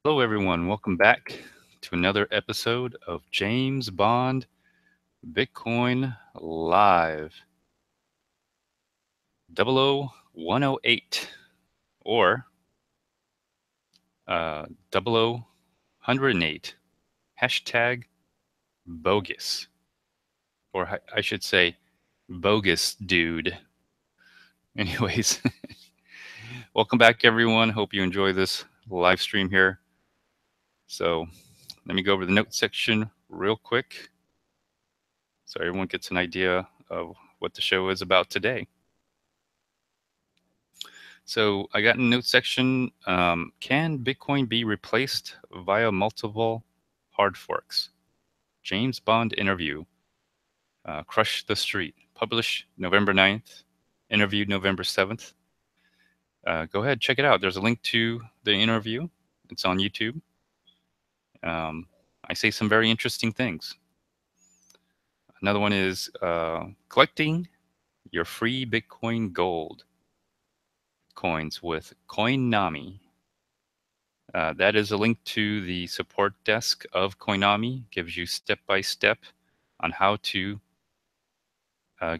Hello, everyone. Welcome back to another episode of James Bond Bitcoin Live 00108 or 00108 hashtag bogus, or I should say bogus dude. Anyways, welcome back, everyone. Hope you enjoy this live stream here. So let me go over the notes section real quick so everyone gets an idea of what the show is about today. So I got in the notes section, can Bitcoin be replaced via multiple hard forks? James Bond interview, Crush the Street, published November 9th, interviewed November 7th. Go ahead, check it out. There's a link to the interview. It's on YouTube. I say some very interesting things. Another one is collecting your free Bitcoin gold coins with Coinomi. That is a link to the support desk of Coinomi. Gives you step-by-step on how to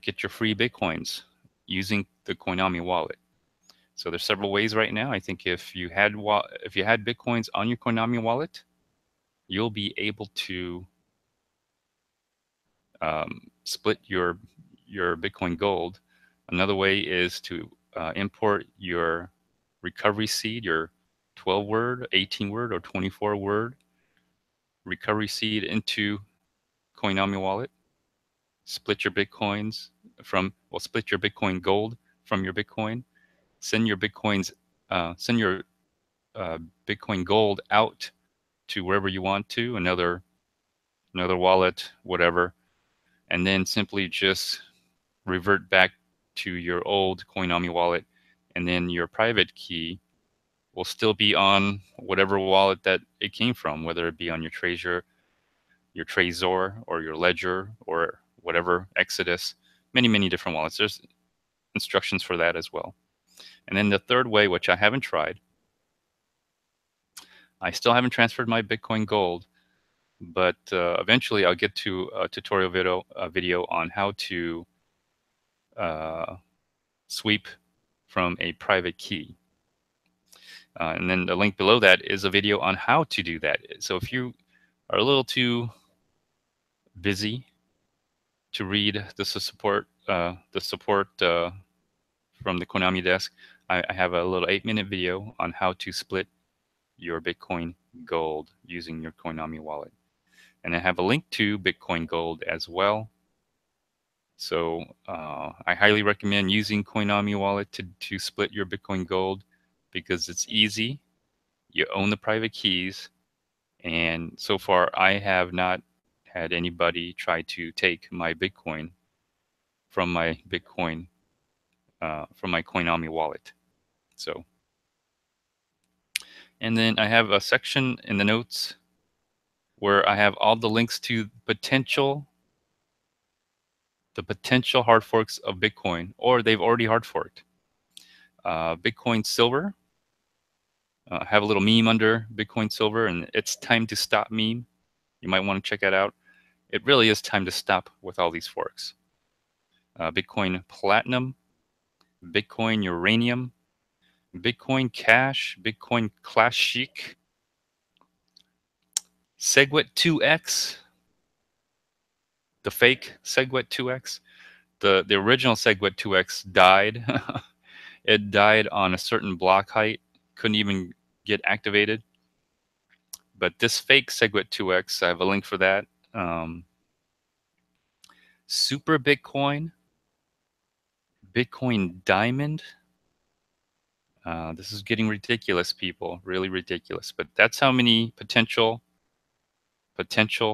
get your free Bitcoins using the Coinomi wallet. So there's several ways right now. I think if you had Bitcoins on your Coinomi wallet, you'll be able to split your Bitcoin gold. Another way is to import your recovery seed, your 12-word, 18-word, or 24-word recovery seed into Coinomi wallet. Split your Bitcoins split your Bitcoin gold from your Bitcoin. Send your Bitcoin gold out to wherever you want to, another wallet, whatever, and then simply just revert back to your old Coinomi wallet, and then your private key will still be on whatever wallet that it came from, whether it be on your Trezor, or your Ledger, or whatever, Exodus, many different wallets. There's instructions for that as well. And then the third way, which I haven't tried, I still haven't transferred my Bitcoin gold, but eventually I'll get to a tutorial video on how to sweep from a private key. And then the link below that is a video on how to do that. So if you are a little too busy to read the support from the Coinomi desk, I have a little 8-minute video on how to split your Bitcoin gold using your Coinomi wallet. And I have a link to Bitcoin Gold as well. So I highly recommend using Coinomi wallet to split your Bitcoin Gold because it's easy. You own the private keys. And so far, I have not had anybody try to take my Bitcoin from my Coinomi wallet. So, and then I have a section in the notes where I have all the links to the potential hard forks of Bitcoin, or they've already hard forked. Bitcoin Silver. I have a little meme under Bitcoin Silver, and it's time to stop meme. You might want to check that out. It really is time to stop with all these forks. Bitcoin Platinum, Bitcoin Uranium, Bitcoin Cash, Bitcoin Clashic, Segwit 2x, the fake Segwit 2x. The original Segwit 2x died. It died on a certain block height, couldn't even get activated. But this fake Segwit 2x, I have a link for that. Super Bitcoin, Bitcoin Diamond. This is getting ridiculous, people, really ridiculous. But that's how many potential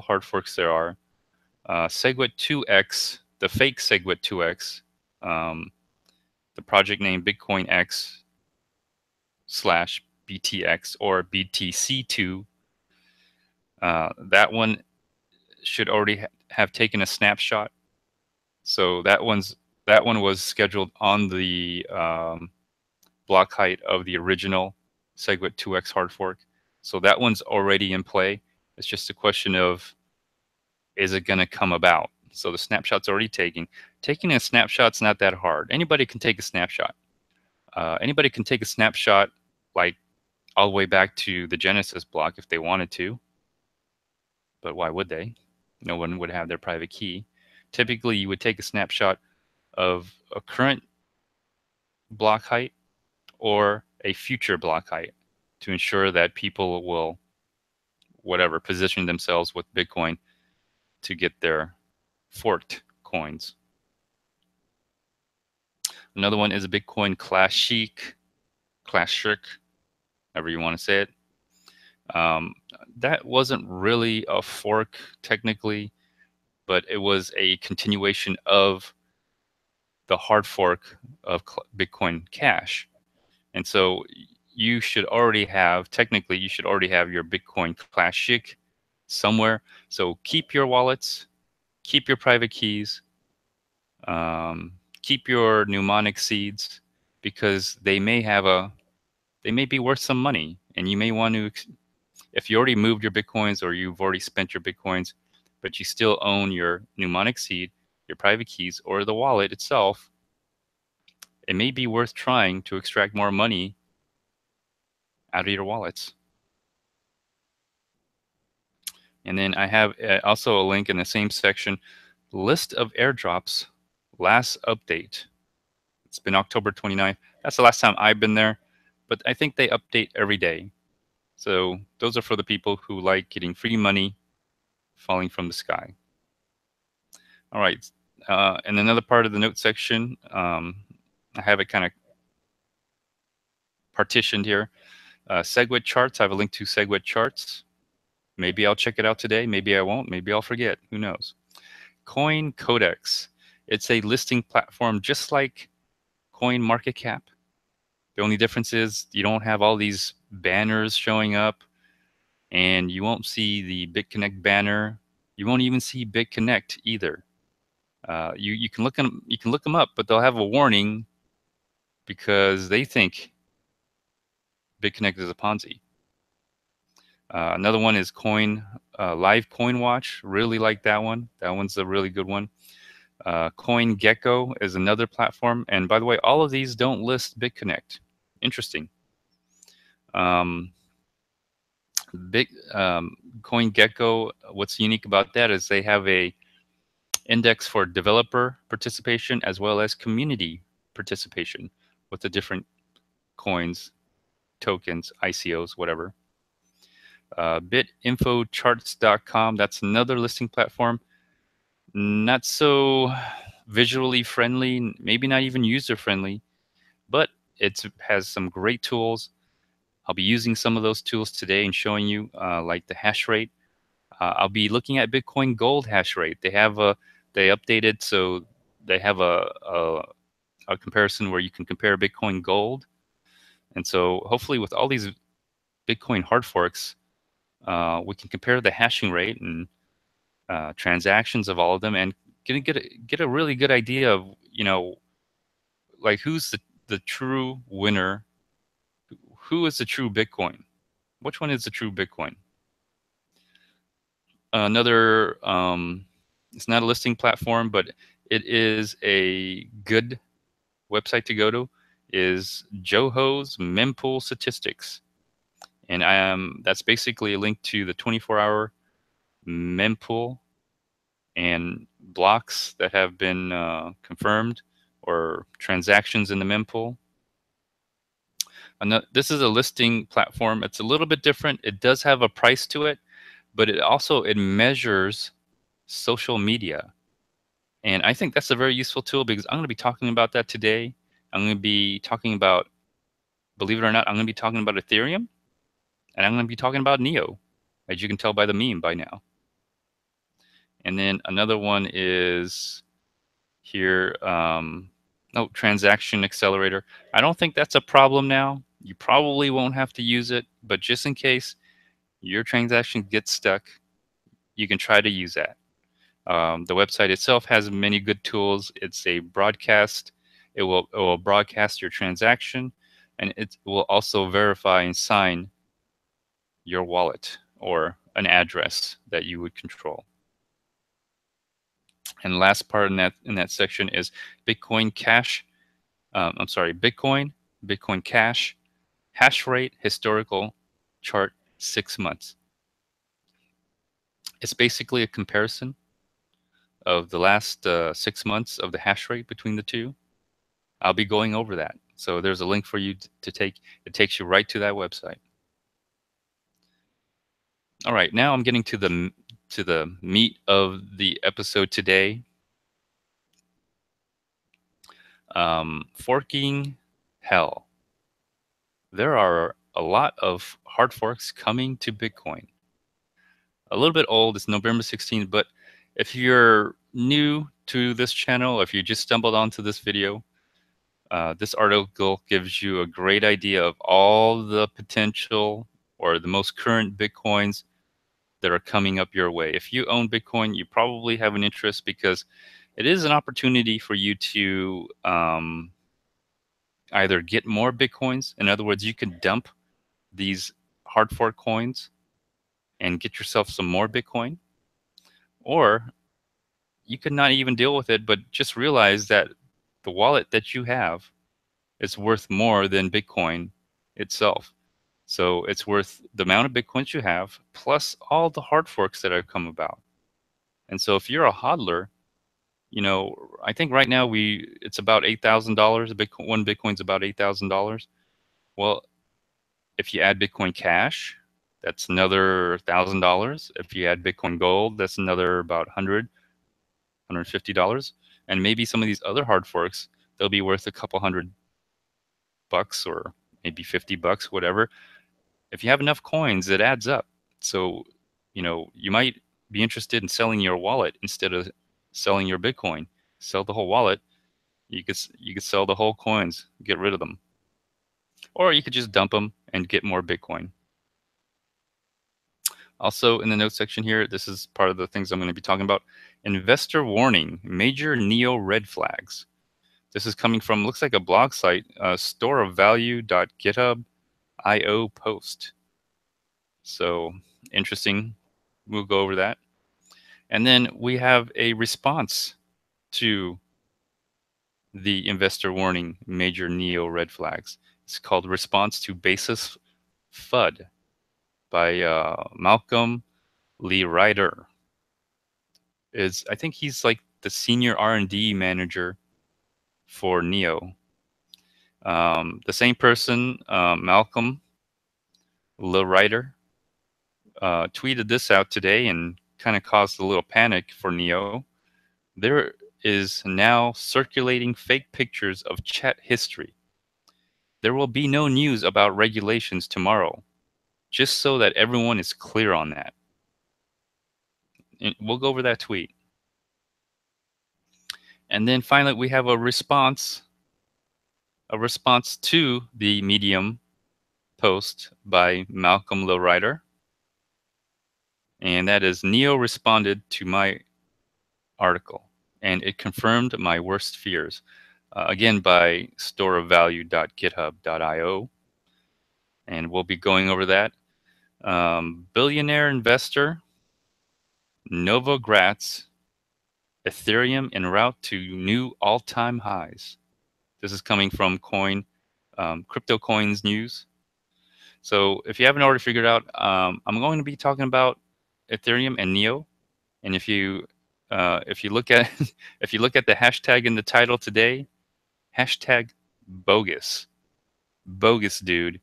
hard forks there are. Segwit 2x, the fake Segwit 2x, the project name BitcoinX / BTX or BTC2. That one should already have taken a snapshot. So that one was scheduled on the block height of the original Segwit 2x hard fork. So that one's already in play. It's just a question of, is it going to come about? So the snapshot's already taking. Taking a snapshot's not that hard. Anybody can take a snapshot. Anybody can take a snapshot like all the way back to the Genesis block if they wanted to. But why would they? No one would have their private key. Typically, you would take a snapshot of a current block height or a future block height to ensure that people will, whatever, position themselves with Bitcoin to get their forked coins. Another one is a Bitcoin Clashic, however you want to say it. That wasn't really a fork technically, but it was a continuation of the hard fork of Bitcoin Cash. And so you should already have, technically, you should already have your Bitcoin Clashic somewhere. So keep your wallets, keep your private keys, keep your mnemonic seeds, because they may be worth some money, and you may want to, if you already moved your Bitcoins or you've already spent your Bitcoins, but you still own your mnemonic seed, your private keys, or the wallet itself, it may be worth trying to extract more money out of your wallets. And then I have also a link in the same section, list of airdrops, last update. It's been October 29th. That's the last time I've been there, but I think they update every day. So those are for the people who like getting free money falling from the sky. All right. And another part of the note section, I have it kind of partitioned here. Segwit charts. I have a link to Segwit charts. Maybe I'll check it out today. Maybe I won't. Maybe I'll forget. Who knows? Coin Codex. It's a listing platform just like Coin Market Cap. The only difference is you don't have all these banners showing up, and you won't see the BitConnect banner. You won't even see BitConnect either. You can look them up, but they'll have a warning because they think BitConnect is a Ponzi. Another one is Live Coin Watch. Really like that one. That one's a really good one. CoinGecko is another platform. And by the way, all of these don't list BitConnect. Interesting. CoinGecko, what's unique about that is they have a index for developer participation as well as community participation with the different coins, tokens, ICOs, whatever. Bitinfocharts.com, that's another listing platform. Not so visually friendly, maybe not even user friendly, but it has some great tools. I'll be using some of those tools today and showing you, like the hash rate. I'll be looking at Bitcoin Gold hash rate. They updated, so they have a comparison where you can compare Bitcoin Gold. And so hopefully with all these Bitcoin hard forks, we can compare the hashing rate and transactions of all of them, and get a really good idea of, like who's the true winner, who is the true Bitcoin, which one is the true Bitcoin. Another, it's not a listing platform, but it is a good website to go to, is Joho's mempool statistics. And that's basically a link to the 24-hour mempool and blocks that have been confirmed or transactions in the mempool. This is a listing platform. It's a little bit different. It does have a price to it, but it measures social media. And I think that's a very useful tool because I'm going to be talking about that today. I'm going to be talking about, believe it or not, I'm going to be talking about Ethereum, and I'm going to be talking about Neo, as you can tell by the meme by now. And then another one is here, transaction accelerator. I don't think that's a problem now. You probably won't have to use it, but just in case your transaction gets stuck, you can try to use that. The website itself has many good tools. It's a broadcast. It will broadcast your transaction, and it will also verify and sign your wallet or an address that you would control. And last part in that section is Bitcoin Cash. Bitcoin, Bitcoin Cash, hash rate historical chart 6 months. It's basically a comparison of the last 6 months of the hash rate between the two. I'll be going over that. So there's a link for you to take. It takes you right to that website. All right, now I'm getting to the meat of the episode today. Forking hell. There are a lot of hard forks coming to Bitcoin. A little bit old, it's November 16th, but if you're new to this channel, if you just stumbled onto this video, this article gives you a great idea of all the potential or the most current Bitcoins that are coming up your way. If you own Bitcoin, you probably have an interest because it is an opportunity for you to either get more Bitcoins. In other words, you can dump these hard fork coins and get yourself some more Bitcoin, or you could not even deal with it, but just realize that the wallet that you have is worth more than Bitcoin itself. So it's worth the amount of Bitcoins you have plus all the hard forks that have come about. And so if you're a hodler, you know, I think right now it's about $8,000. One Bitcoin's about $8,000. Well, if you add Bitcoin Cash, that's another $1,000. If you add Bitcoin Gold, that's another about $150. And maybe some of these other hard forks, they'll be worth a couple $100 or maybe $50, whatever. If you have enough coins, it adds up. So, you know, you might be interested in selling your wallet instead of selling your Bitcoin. Sell the whole wallet. You could sell the whole coins, get rid of them. Or you could just dump them and get more Bitcoin. Also in the notes section here, this is part of the things I'm going to be talking about. Investor warning, major neo red flags. This is coming from, looks like a blog site, storeofvalue.github.io post. So interesting. We'll go over that. And then we have a response to the investor warning, major neo red flags. It's called Response to Basis FUD by Malcolm Lee Ryder. I think he's like the senior R&D manager for Neo. The same person, Malcolm Lee Ryder, tweeted this out today and kind of caused a little panic for Neo. There is now circulating fake pictures of chat history. There will be no news about regulations tomorrow, just so that everyone is clear on that. And we'll go over that tweet. And then finally, we have a response to the Medium post by Malcolm Lee Ryder. And that is, Neo responded to my article, and it confirmed my worst fears. Again, by storeofvalue.github.io. And we'll be going over that. Billionaire investor Novogratz, Ethereum en route to new all-time highs. This is coming from Crypto Coins News. So if you haven't already figured out, I'm going to be talking about Ethereum and Neo. And if you look at the hashtag in the title today, hashtag bogus, dude.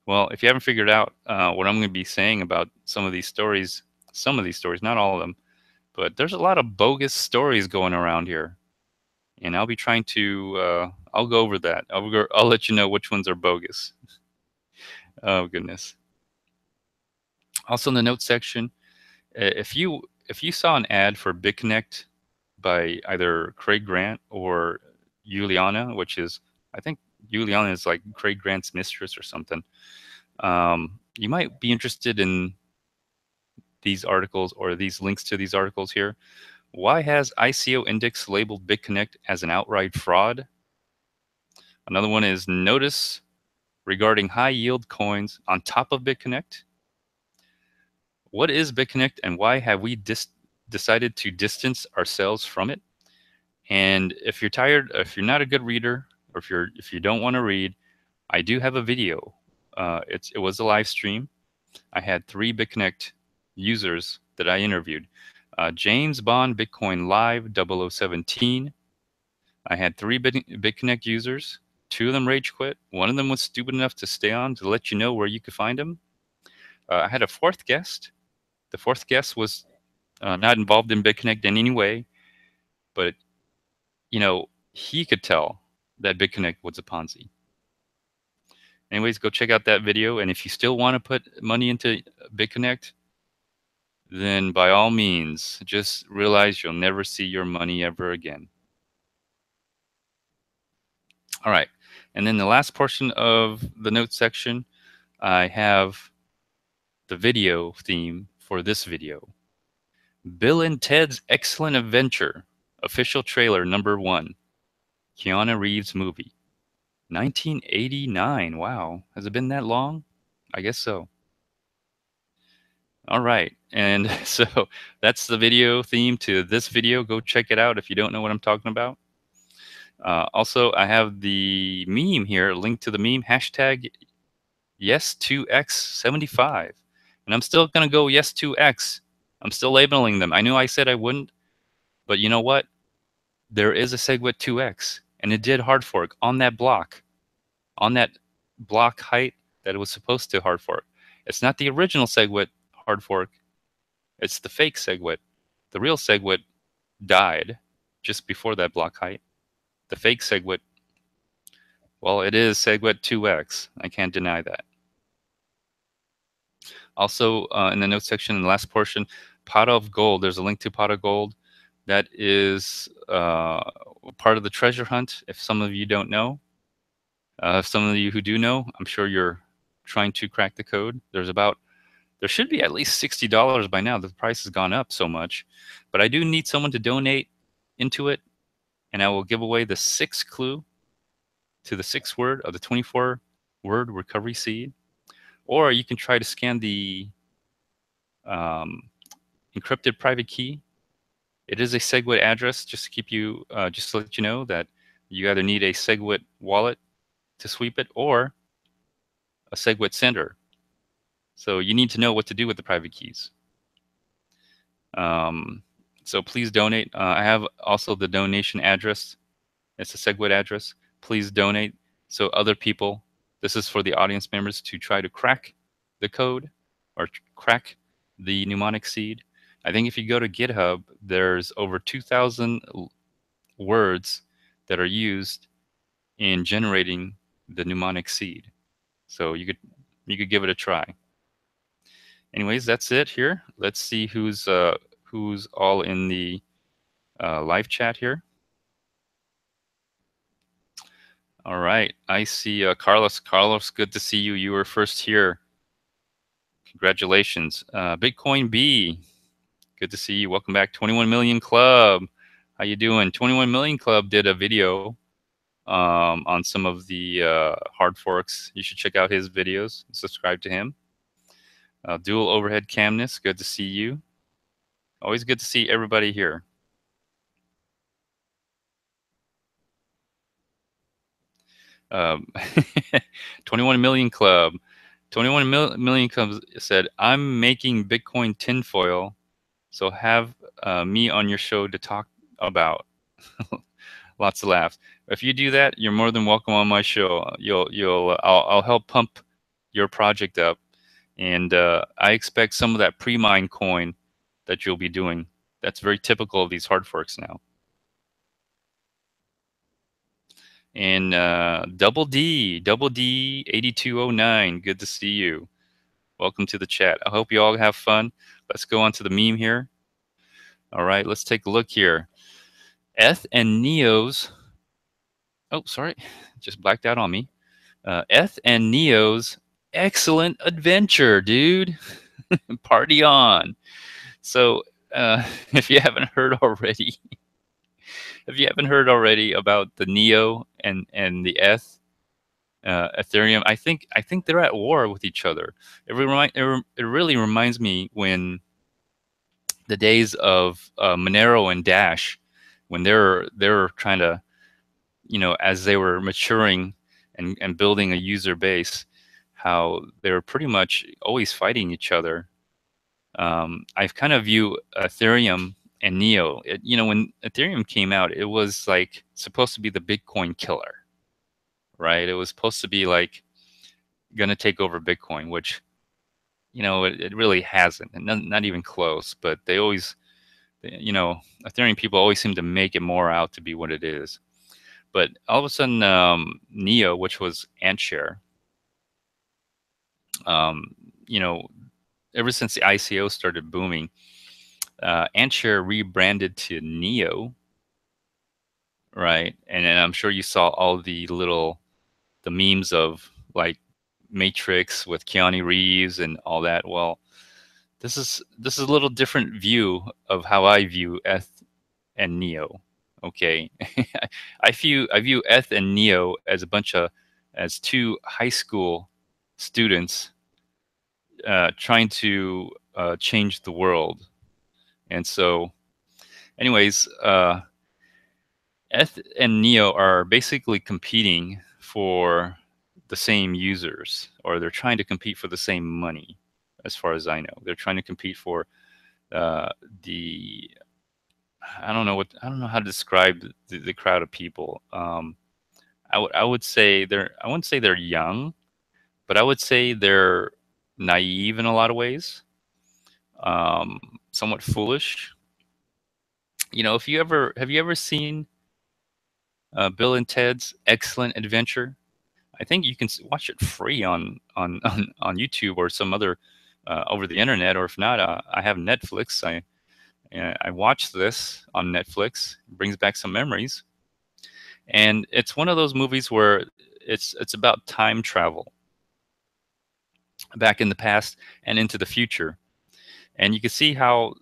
Well, if you haven't figured out what I'm going to be saying about some of these stories, not all of them, but there's a lot of bogus stories going around here. And I'll be trying to, I'll go over that. I'll let you know which ones are bogus. Oh, goodness. Also in the notes section, if you saw an ad for BitConnect by either Craig Grant or Juliana, which is, I think Juliana is like Craig Grant's mistress or something, you might be interested in these articles or these links to these articles here. Why has ICO Index labeled BitConnect as an outright fraud? Another one is notice regarding high yield coins on top of BitConnect. What is BitConnect and why have we decided to distance ourselves from it? And if you're tired, if you're not a good reader, or if you don't want to read, I do have a video. It was a live stream. I had 3 BitConnect users that I interviewed. James Bond Bitcoin Live 0017. I had 3 BitConnect users. 2 of them rage quit. One of them was stupid enough to stay on to let you know where you could find him. I had a 4th guest. The 4th guest was not involved in BitConnect in any way, but he could tell that BitConnect was a Ponzi. Anyways, go check out that video, and if you still want to put money into BitConnect, then by all means, just realize you'll never see your money ever again. All right, and then the last portion of the notes section, I have the video theme for this video. Bill and Ted's Excellent Adventure, official trailer #1, Keanu Reeves movie. 1989, wow, has it been that long? I guess so. All right, and so that's the video theme to this video. Go check it out if you don't know what I'm talking about. Also, I have the meme here, link to the meme, hashtag yes2x75. And I'm still going to go yes2x. I'm still labeling them. I know I said I wouldn't, but you know what? There is a Segwit 2x, and it did hard fork on that block height that it was supposed to hard fork. It's not the original Segwit hard fork. It's the fake Segwit. The real Segwit died just before that block height. The fake Segwit, well, it is Segwit 2x. I can't deny that. Also, in the notes section, in the last portion, Pot of Gold. There's a link to Pot of Gold. That is part of the treasure hunt, if some of you don't know. Some of you who do know, I'm sure you're trying to crack the code. There should be at least $60 by now. The price has gone up so much. But I do need someone to donate into it, and I will give away the 6th clue to the 6th word of the 24-word recovery seed. Or you can try to scan the encrypted private key. It is a Segwit address, just to let you know that you either need a Segwit wallet to sweep it or a Segwit sender. So you need to know what to do with the private keys. So please donate. I have also the donation address. It's a Segwit address. Please donate so other people, this is for the audience members to try to crack the code or crack the mnemonic seed. I think if you go to GitHub, there's over 2,000 words that are used in generating the mnemonic seed. So you could give it a try. Anyways, that's it here. Let's see who's all in the live chat here. All right, I see Carlos. Carlos, good to see you. You were first here. Congratulations. Bitcoin B, good to see you. Welcome back. 21 Million Club, how you doing? 21 Million Club did a video on some of the hard forks. You should check out his videos. Subscribe to him. Dual Overhead Camness, good to see you. Always good to see everybody here. 21 Million Club. 21 Million Club said, I'm making Bitcoin tinfoil, so have me on your show to talk about. Lots of laughs. If you do that, you're more than welcome on my show. I'll help pump your project up, and I expect some of that pre-mine coin that you'll be doing. That's very typical of these hard forks now. And Double D 8209, good to see you. Welcome to the chat. I hope you all have fun. Let's go on to the meme here. All right, let's take a look here. Eth and Neo's, oh, sorry, just blacked out on me. Eth and Neo's Excellent Adventure, dude. Party on. So if you haven't heard already, about the Neo and the Eth, Ethereum. I think they're at war with each other. It really reminds me when the days of Monero and Dash, when they're trying to, as they were maturing and building a user base, how they were pretty much always fighting each other. I kind of view Ethereum and Neo. When Ethereum came out, it was like supposed to be the Bitcoin killer, right? It was supposed to be like going to take over Bitcoin, which it really hasn't, and not even close. But they always, Ethereum people always seem to make it more out to be what it is. But all of a sudden, Neo, which was Antshare, um, you know, ever since the ICO started booming, Antshare rebranded to Neo, right? And then I'm sure you saw all the memes of like Matrix with Keanu Reeves and all that. Well, this is a little different view of how I view ETH and Neo. Okay, I view ETH and Neo as as two high school students trying to change the world. And so, anyways, ETH and Neo are basically competing for the same users, or they're trying to compete for the same money, as far as I know. They're trying to compete for uh, the I don't know how to describe the crowd of people. I would say I wouldn't say they're young, but I would say they're naive in a lot of ways, um, somewhat foolish. If you ever have you ever seen Bill and Ted's Excellent Adventure? I think you can watch it free on YouTube or some other over the internet, or if not, I have Netflix. I watched this on Netflix. It brings back some memories, and it's one of those movies where it's about time travel back in the past and into the future, and you can see how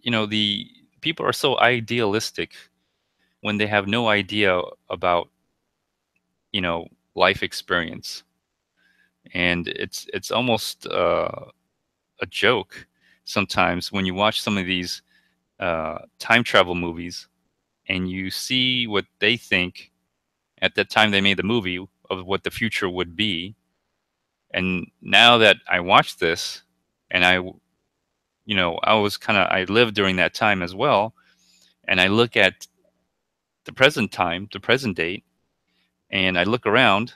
the people are so idealistic when they have no idea about life experience, and it's almost a joke sometimes when you watch some of these time travel movies and you see what they think at the time they made the movie of what the future would be. And now that I watch this, and I lived during that time as well, and I look at the present time, the present date, and I look around,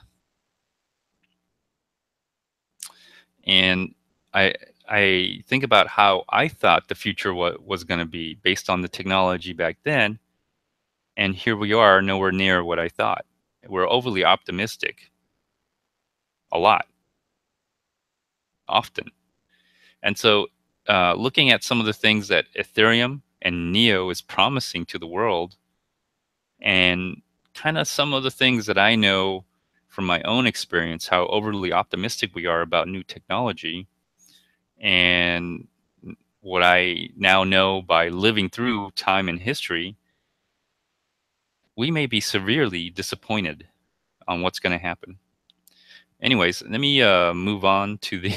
and I I think about how I thought the future was going to be based on the technology back then, and here we are, nowhere near what I thought. We're overly optimistic a lot, often. And so, looking at some of the things that Ethereum and Neo is promising to the world, and kind of some of the things that I know from my own experience, how overly optimistic we are about new technology, and what I now know by living through time and history, we may be severely disappointed on what's going to happen. Anyways, let me move on to the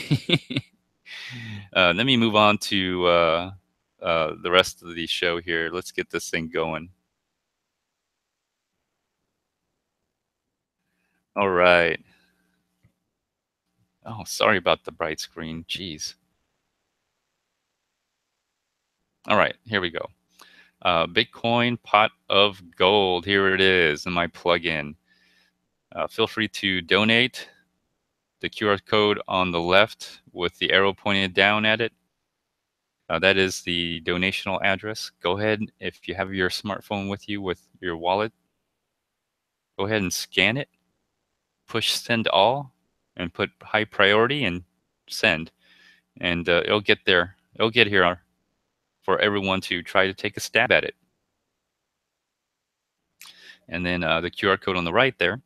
let me move on to the rest of the show here. Let's get this thing going. All right. Oh, sorry about the bright screen. Jeez. All right, here we go. Bitcoin pot of gold. Here it is in my plugin. Feel free to donate. The QR code on the left with the arrow pointed down at it. That is the donational address. Go ahead, if you have your smartphone with you with your wallet, go ahead and scan it, push send all, and put high priority and send. And it'll get there. It'll get here for everyone to try to take a stab at it. And then the QR code on the right there,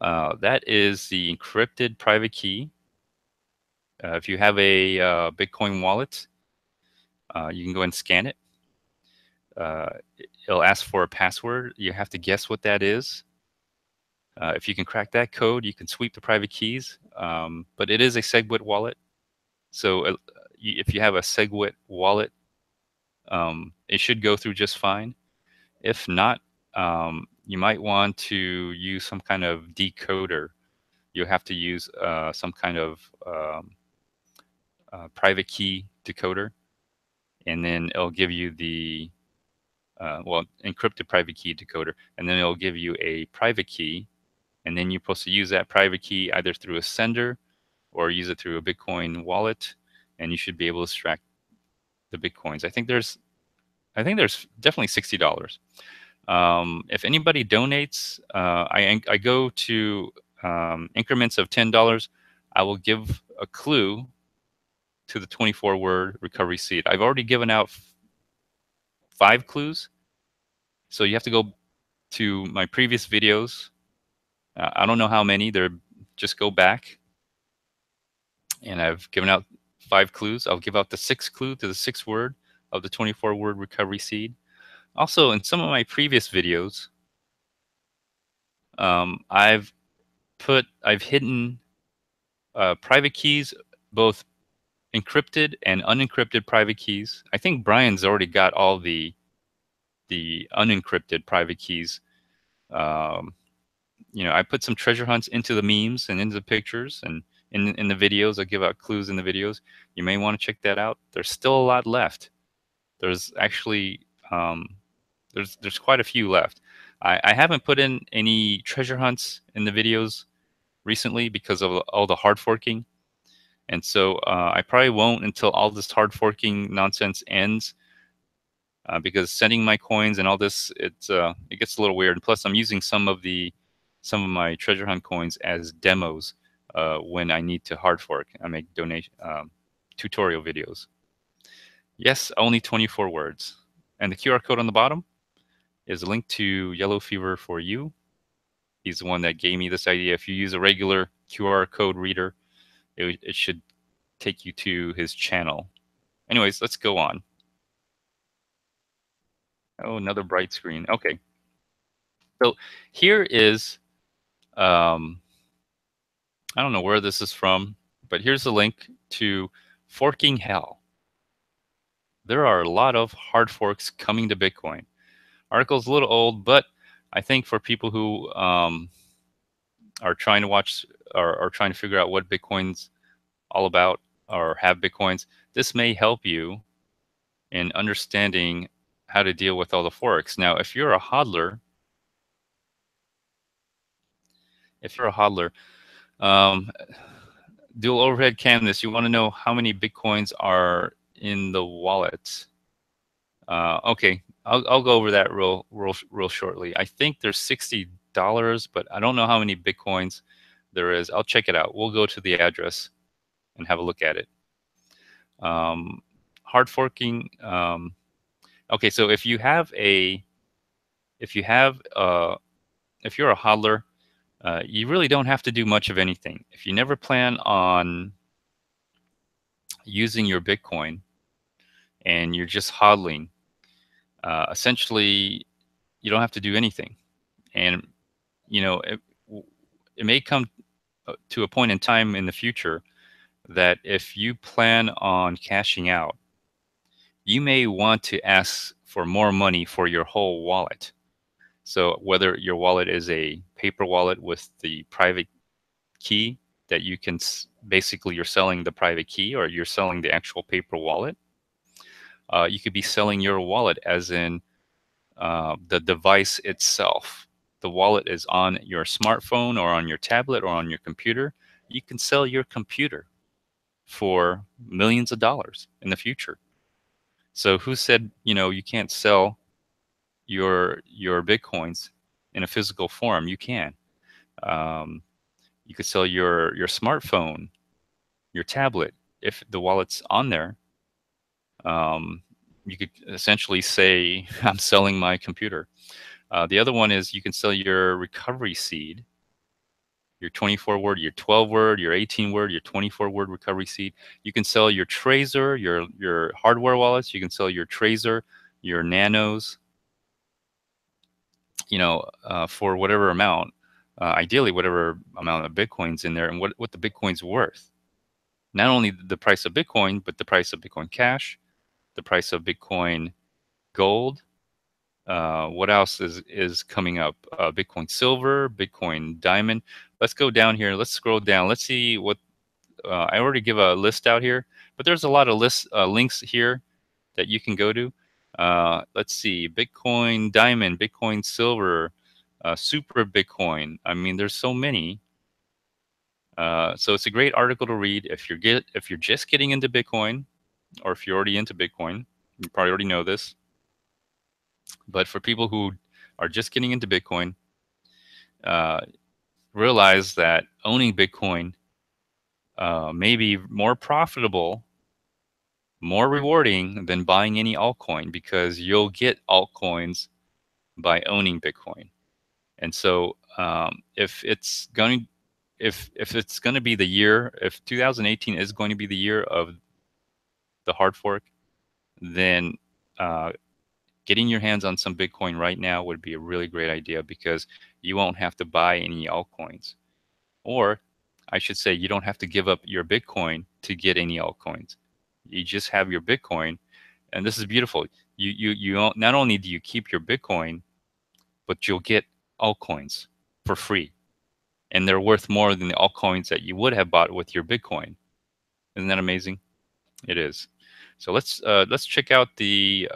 that is the encrypted private key. If you have a Bitcoin wallet, you can go and scan it. It'll ask for a password. You have to guess what that is. If you can crack that code, you can sweep the private keys. But it is a Segwit wallet. So if you have a Segwit wallet, it should go through just fine. If not, you might want to use some kind of decoder. You have to use some kind of private key decoder, and then it'll give you the encrypted private key decoder, and then it'll give you a private key, and then you're supposed to use that private key either through a sender or use it through a Bitcoin wallet, and you should be able to extract the Bitcoins. I think there's definitely $60. If anybody donates, I go to increments of $10. I will give a clue to the 24-word recovery seed. I've already given out 5 clues, so you have to go to my previous videos. I don't know how many. Just go back, and I've given out 5 clues. I'll give out the 6th clue to the 6th word of the 24-word recovery seed. Also, in some of my previous videos, I've hidden private keys, both encrypted and unencrypted private keys. I think Brian's already got all the unencrypted private keys. I put some treasure hunts into the memes and into the pictures, and in the videos. I give out clues in the videos. You may want to check that out. There's still a lot left. There's actually there's quite a few left. I haven't put in any treasure hunts in the videos recently because of all the hard forking, and so I probably won't until all this hard forking nonsense ends. Because sending my coins and all this, it gets a little weird. And plus, I'm using some of my treasure hunt coins as demos when I need to hard fork. I make tutorial videos. Yes, only 24 words. And the QR code on the bottom is a link to Yellow Fever for You. He's the one that gave me this idea. If you use a regular QR code reader, it should take you to his channel. Anyways, let's go on. Oh, another bright screen. Okay. So here is, I don't know where this is from, but here's a link to Forking Hell. There are a lot of hard forks coming to Bitcoin. Article's a little old, but I think for people who are trying to watch or trying to figure out what Bitcoin's all about or have Bitcoins, this may help you in understanding how to deal with all the forks. Now, if you're a hodler, dual overhead canvas, you want to know how many Bitcoins are in the wallet. Okay, I'll go over that real shortly. I think there's $60, but I don't know how many Bitcoins there is. I'll check it out. We'll go to the address and have a look at it. Hard forking. Okay, so if you're a hodler, you really don't have to do much of anything. If you never plan on using your Bitcoin and you're just hodling, essentially you don't have to do anything. And it may come to a point in time in the future that if you plan on cashing out, you may want to ask for more money for your whole wallet. So whether your wallet is a paper wallet with the private key that you can basically you're selling the private key, or you're selling the actual paper wallet. You could be selling your wallet as in the device itself. The wallet is on your smartphone or on your tablet or on your computer. You can sell your computer for millions of dollars in the future. So who said you can't sell your Bitcoins in a physical form? You can. You could sell your smartphone, your tablet, if the wallet's on there. You could essentially say, I'm selling my computer. The other one is you can sell your recovery seed, your 24-word, your 12-word, your 18-word, your 24-word recovery seed. You can sell your Tracer, your hardware wallets. You can sell your Tracer, your Nanos, for whatever amount. ideally whatever amount of Bitcoin's in there and what the Bitcoin's worth. Not only the price of Bitcoin, but the price of Bitcoin Cash, the price of Bitcoin Gold. What else is coming up? Bitcoin Silver, Bitcoin Diamond. Let's go down here. Let's scroll down. Let's see what I already give a list out here, but there's a lot of links here that you can go to. Let's see, Bitcoin Diamond, Bitcoin Silver, Super Bitcoin. I mean, there's so many. So it's a great article to read if you're just getting into Bitcoin, or if you're already into Bitcoin. You probably already know this. But for people who are just getting into Bitcoin, uh, realize that owning Bitcoin may be more profitable, more rewarding than buying any altcoin, because you'll get altcoins by owning Bitcoin. And so if it's going to be the year, if 2018 is going to be the year of the hard fork, then getting your hands on some Bitcoin right now would be a really great idea, because you won't have to buy any altcoins. Or I should say, you don't have to give up your Bitcoin to get any altcoins. You just have your Bitcoin, and this is beautiful. You not only do you keep your Bitcoin, but you'll get altcoins for free, and they're worth more than the altcoins that you would have bought with your Bitcoin. Isn't that amazing? It is. So let's check out the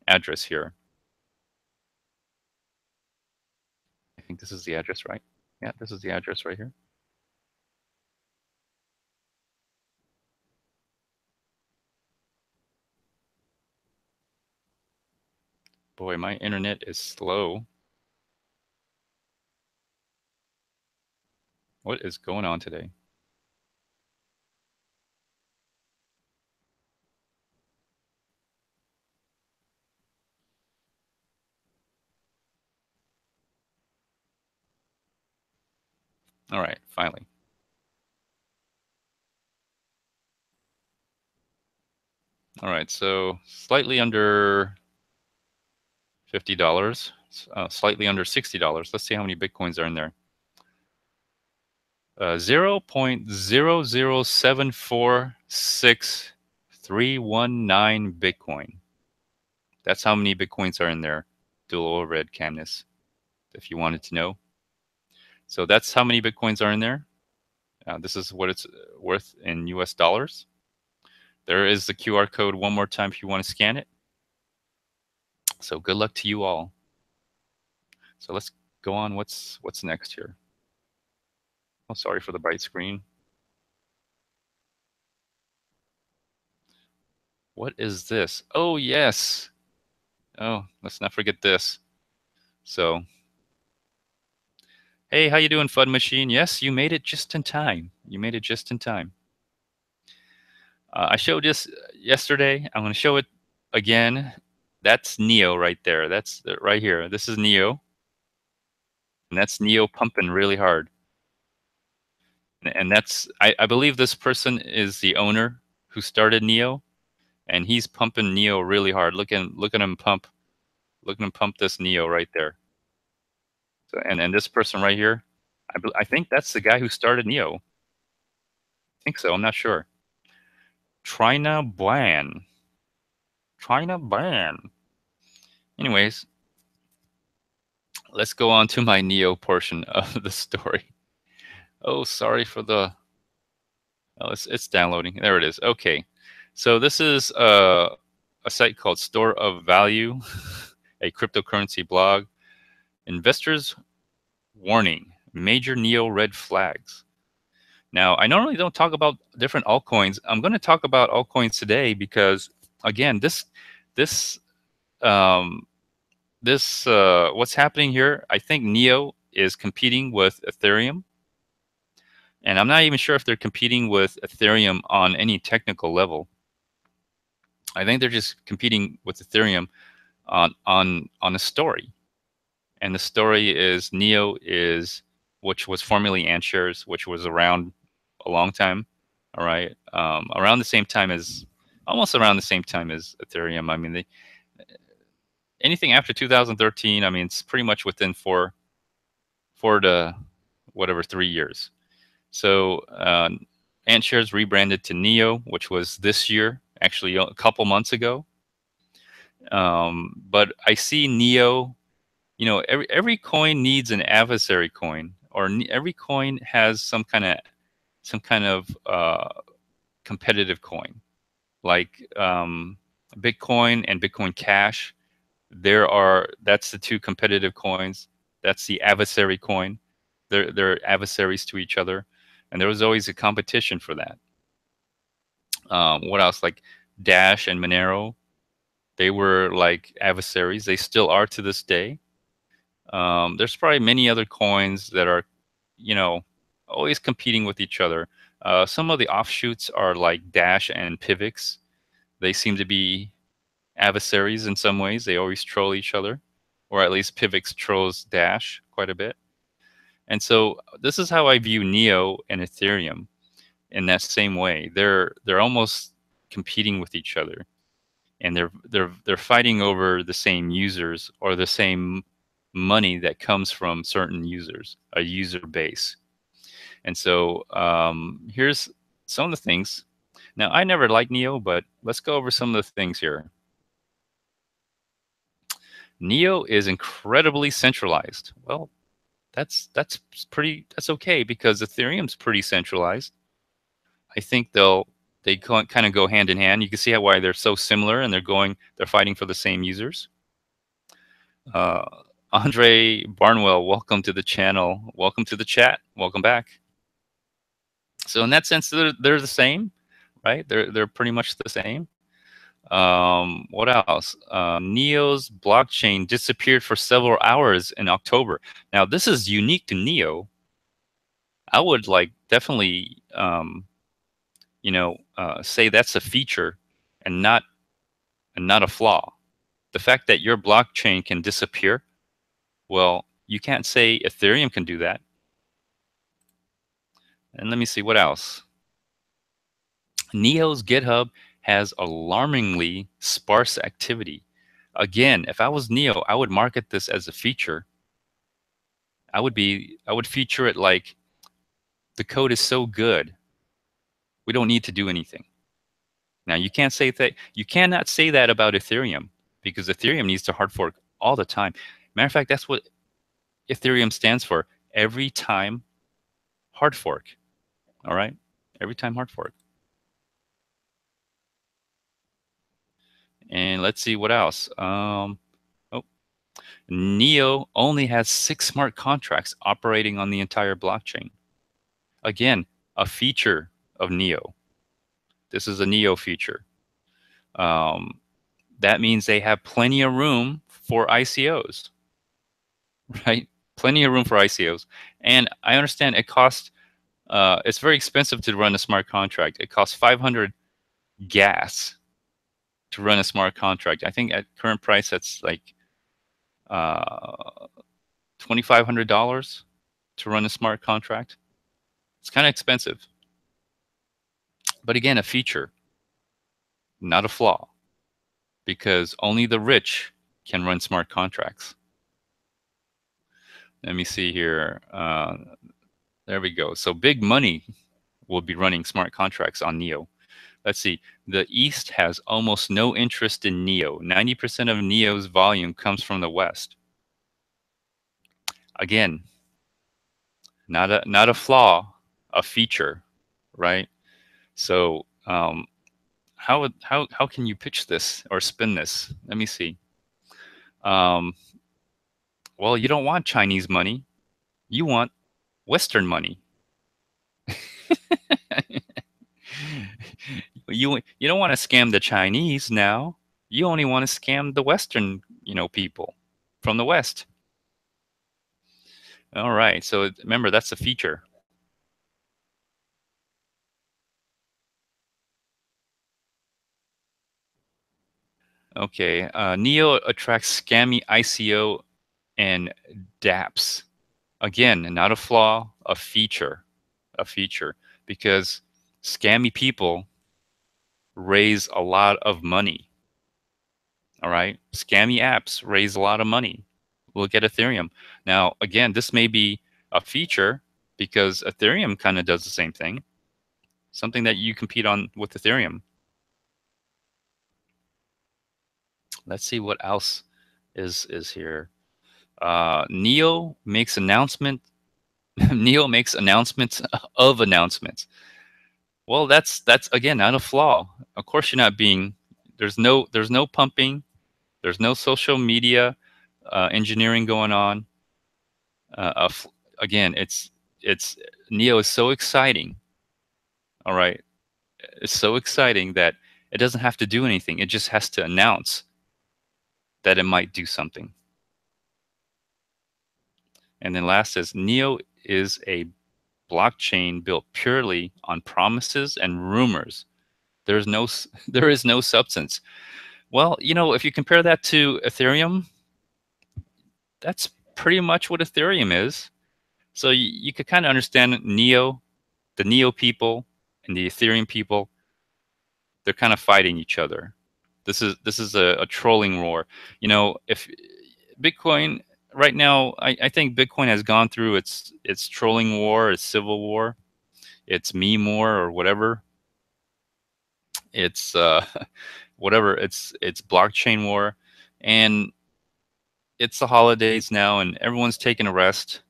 address here. I think this is the address, right? Yeah, this is the address right here. Boy, my internet is slow. What is going on today? All right, finally. All right, so slightly under $50, slightly under $60. Let's see how many Bitcoins are in there. 0.00746,319 Bitcoin. That's how many Bitcoins are in there. Dual red Canvas, if you wanted to know. So that's how many Bitcoins are in there. This is what it's worth in US dollars. There is the QR code one more time if you want to scan it. So good luck to you all. So let's go on. What's next here? Oh, sorry for the bright screen. What is this? Oh, yes. Oh, let's not forget this. So, hey, how you doing, Fud Machine? Yes, you made it just in time. You made it just in time. I showed this yesterday. I'm going to show it again. That's Neo right there. That's right here. This is Neo. And that's Neo pumping really hard. And that's, I believe this person is the owner who started Neo. And he's pumping Neo really hard. Look at him pump. Look at him pump this Neo right there. So, and this person right here, I think that's the guy who started Neo. I think so. I'm not sure. Trina Blan. Trina Blan. Anyways, let's go on to my Neo portion of the story. Oh, sorry for the. Oh, it's downloading. There it is. Okay, so this is a site called Store of Value, a cryptocurrency blog. Investors warning: major Neo red flags. Now, I normally don't talk about different altcoins. I'm going to talk about altcoins today because, again, this what's happening here. I think Neo is competing with Ethereum, and I'm not even sure if they're competing with Ethereum on any technical level. I think they're just competing with Ethereum on a story, and the story is Neo is, which was formerly AntShares, which was around a long time. All right, around the same time as, almost around the same time as Ethereum. I mean, anything after 2013, I mean, it's pretty much within for the whatever 3 years. So Ant shares rebranded to Neo, which was this year, actually a couple months ago. But I see Neo. You know, every coin needs an adversary coin, or every coin has some kind of competitive coin, like Bitcoin and Bitcoin Cash. That's the two competitive coins. That's the adversary coin. They're adversaries to each other, and there was always a competition for that. What else? Like Dash and Monero, they were like adversaries. They still are to this day. There's probably many other coins that are, you know, always competing with each other. Some of the offshoots are like Dash and Pivx. They seem to be adversaries in some ways. They always troll each other, or at least Pivx trolls Dash quite a bit. And so this is how I view Neo and Ethereum in that same way. They're almost competing with each other, and they're fighting over the same users or the same money that comes from certain users, a user base. And so here's some of the things. Now, I never liked Neo, but let's go over some of the things here. Neo is incredibly centralized. Well, that's okay, because Ethereum's pretty centralized. I think they kind of go hand in hand. You can see why they're so similar, and they're fighting for the same users. Andre Barnwell, welcome to the channel. Welcome to the chat. Welcome back. So in that sense, they're the same, right? They're pretty much the same. What else? Neo's blockchain disappeared for several hours in October. Now this is unique to Neo. I would like definitely, say that's a feature and not a flaw. The fact that your blockchain can disappear, well, you can't say Ethereum can do that. And let me see what else. Neo's GitHub has alarmingly sparse activity. Again, if I was Neo, I would market this as a feature. I would feature it like the code is so good, we don't need to do anything. Now you can't say that. You cannot say that about Ethereum, because Ethereum needs to hard fork all the time. Matter of fact, that's what Ethereum stands for. Every time hard fork. All right, every time hard fork. And let's see what else. Neo only has 6 smart contracts operating on the entire blockchain. Again, a feature of Neo. This is a Neo feature. That means they have plenty of room for ICOs, right? Plenty of room for ICOs. And I understand it costs, it's very expensive to run a smart contract. It costs 500 gas to run a smart contract. I think at current price, that's like $2,500 to run a smart contract. It's kind of expensive. But again, a feature, not a flaw, because only the rich can run smart contracts. Let me see here. There we go. So big money will be running smart contracts on Neo. Let's see. The East has almost no interest in Neo. 90% of Neo's volume comes from the West. Again, not a flaw, a feature, right? So how can you pitch this or spin this? Let me see. Well, you don't want Chinese money. You want Western money. You don't want to scam the Chinese now. You only want to scam the Western, people from the West. All right. So remember, that's a feature. Okay. Neo attracts scammy ICO and dApps. Again, not a flaw, a feature, because scammy people raise a lot of money. All right. Scammy apps raise a lot of money. Look at Ethereum. Now, again, this may be a feature because Ethereum kind of does the same thing. Something that you compete on with Ethereum. Let's see what else is here. Neo makes announcement. Neo makes announcements of announcements. Well, that's again not a flaw. Of course, you're not being. There's no pumping. There's no social media engineering going on. Again, it's Neo is so exciting. All right, it's so exciting that it doesn't have to do anything. It just has to announce that it might do something. And then last is Neo is a blockchain built purely on promises and rumors. There's no there is no substance. Well, if you compare that to Ethereum, that's pretty much what Ethereum is. So you could kind of understand Neo, the Neo people and the Ethereum people. They're kind of fighting each other. This is a trolling war. If Bitcoin right now, I think Bitcoin has gone through its trolling war, its civil war, its meme war, or whatever. It's whatever. It's blockchain war, and it's the holidays now, and everyone's taking a rest.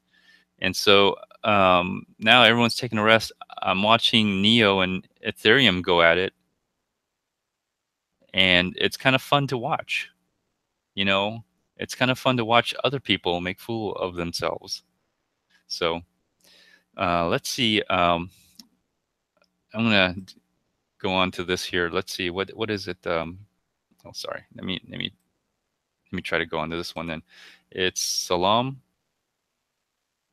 And so now everyone's taking a rest. I'm watching Neo and Ethereum go at it, and it's kind of fun to watch. You know, it's kind of fun to watch other people make fool of themselves. So let's see. I'm gonna go on to this here. Let's see what is it. Oh, sorry. Let me try to go on to this one then. It's Salam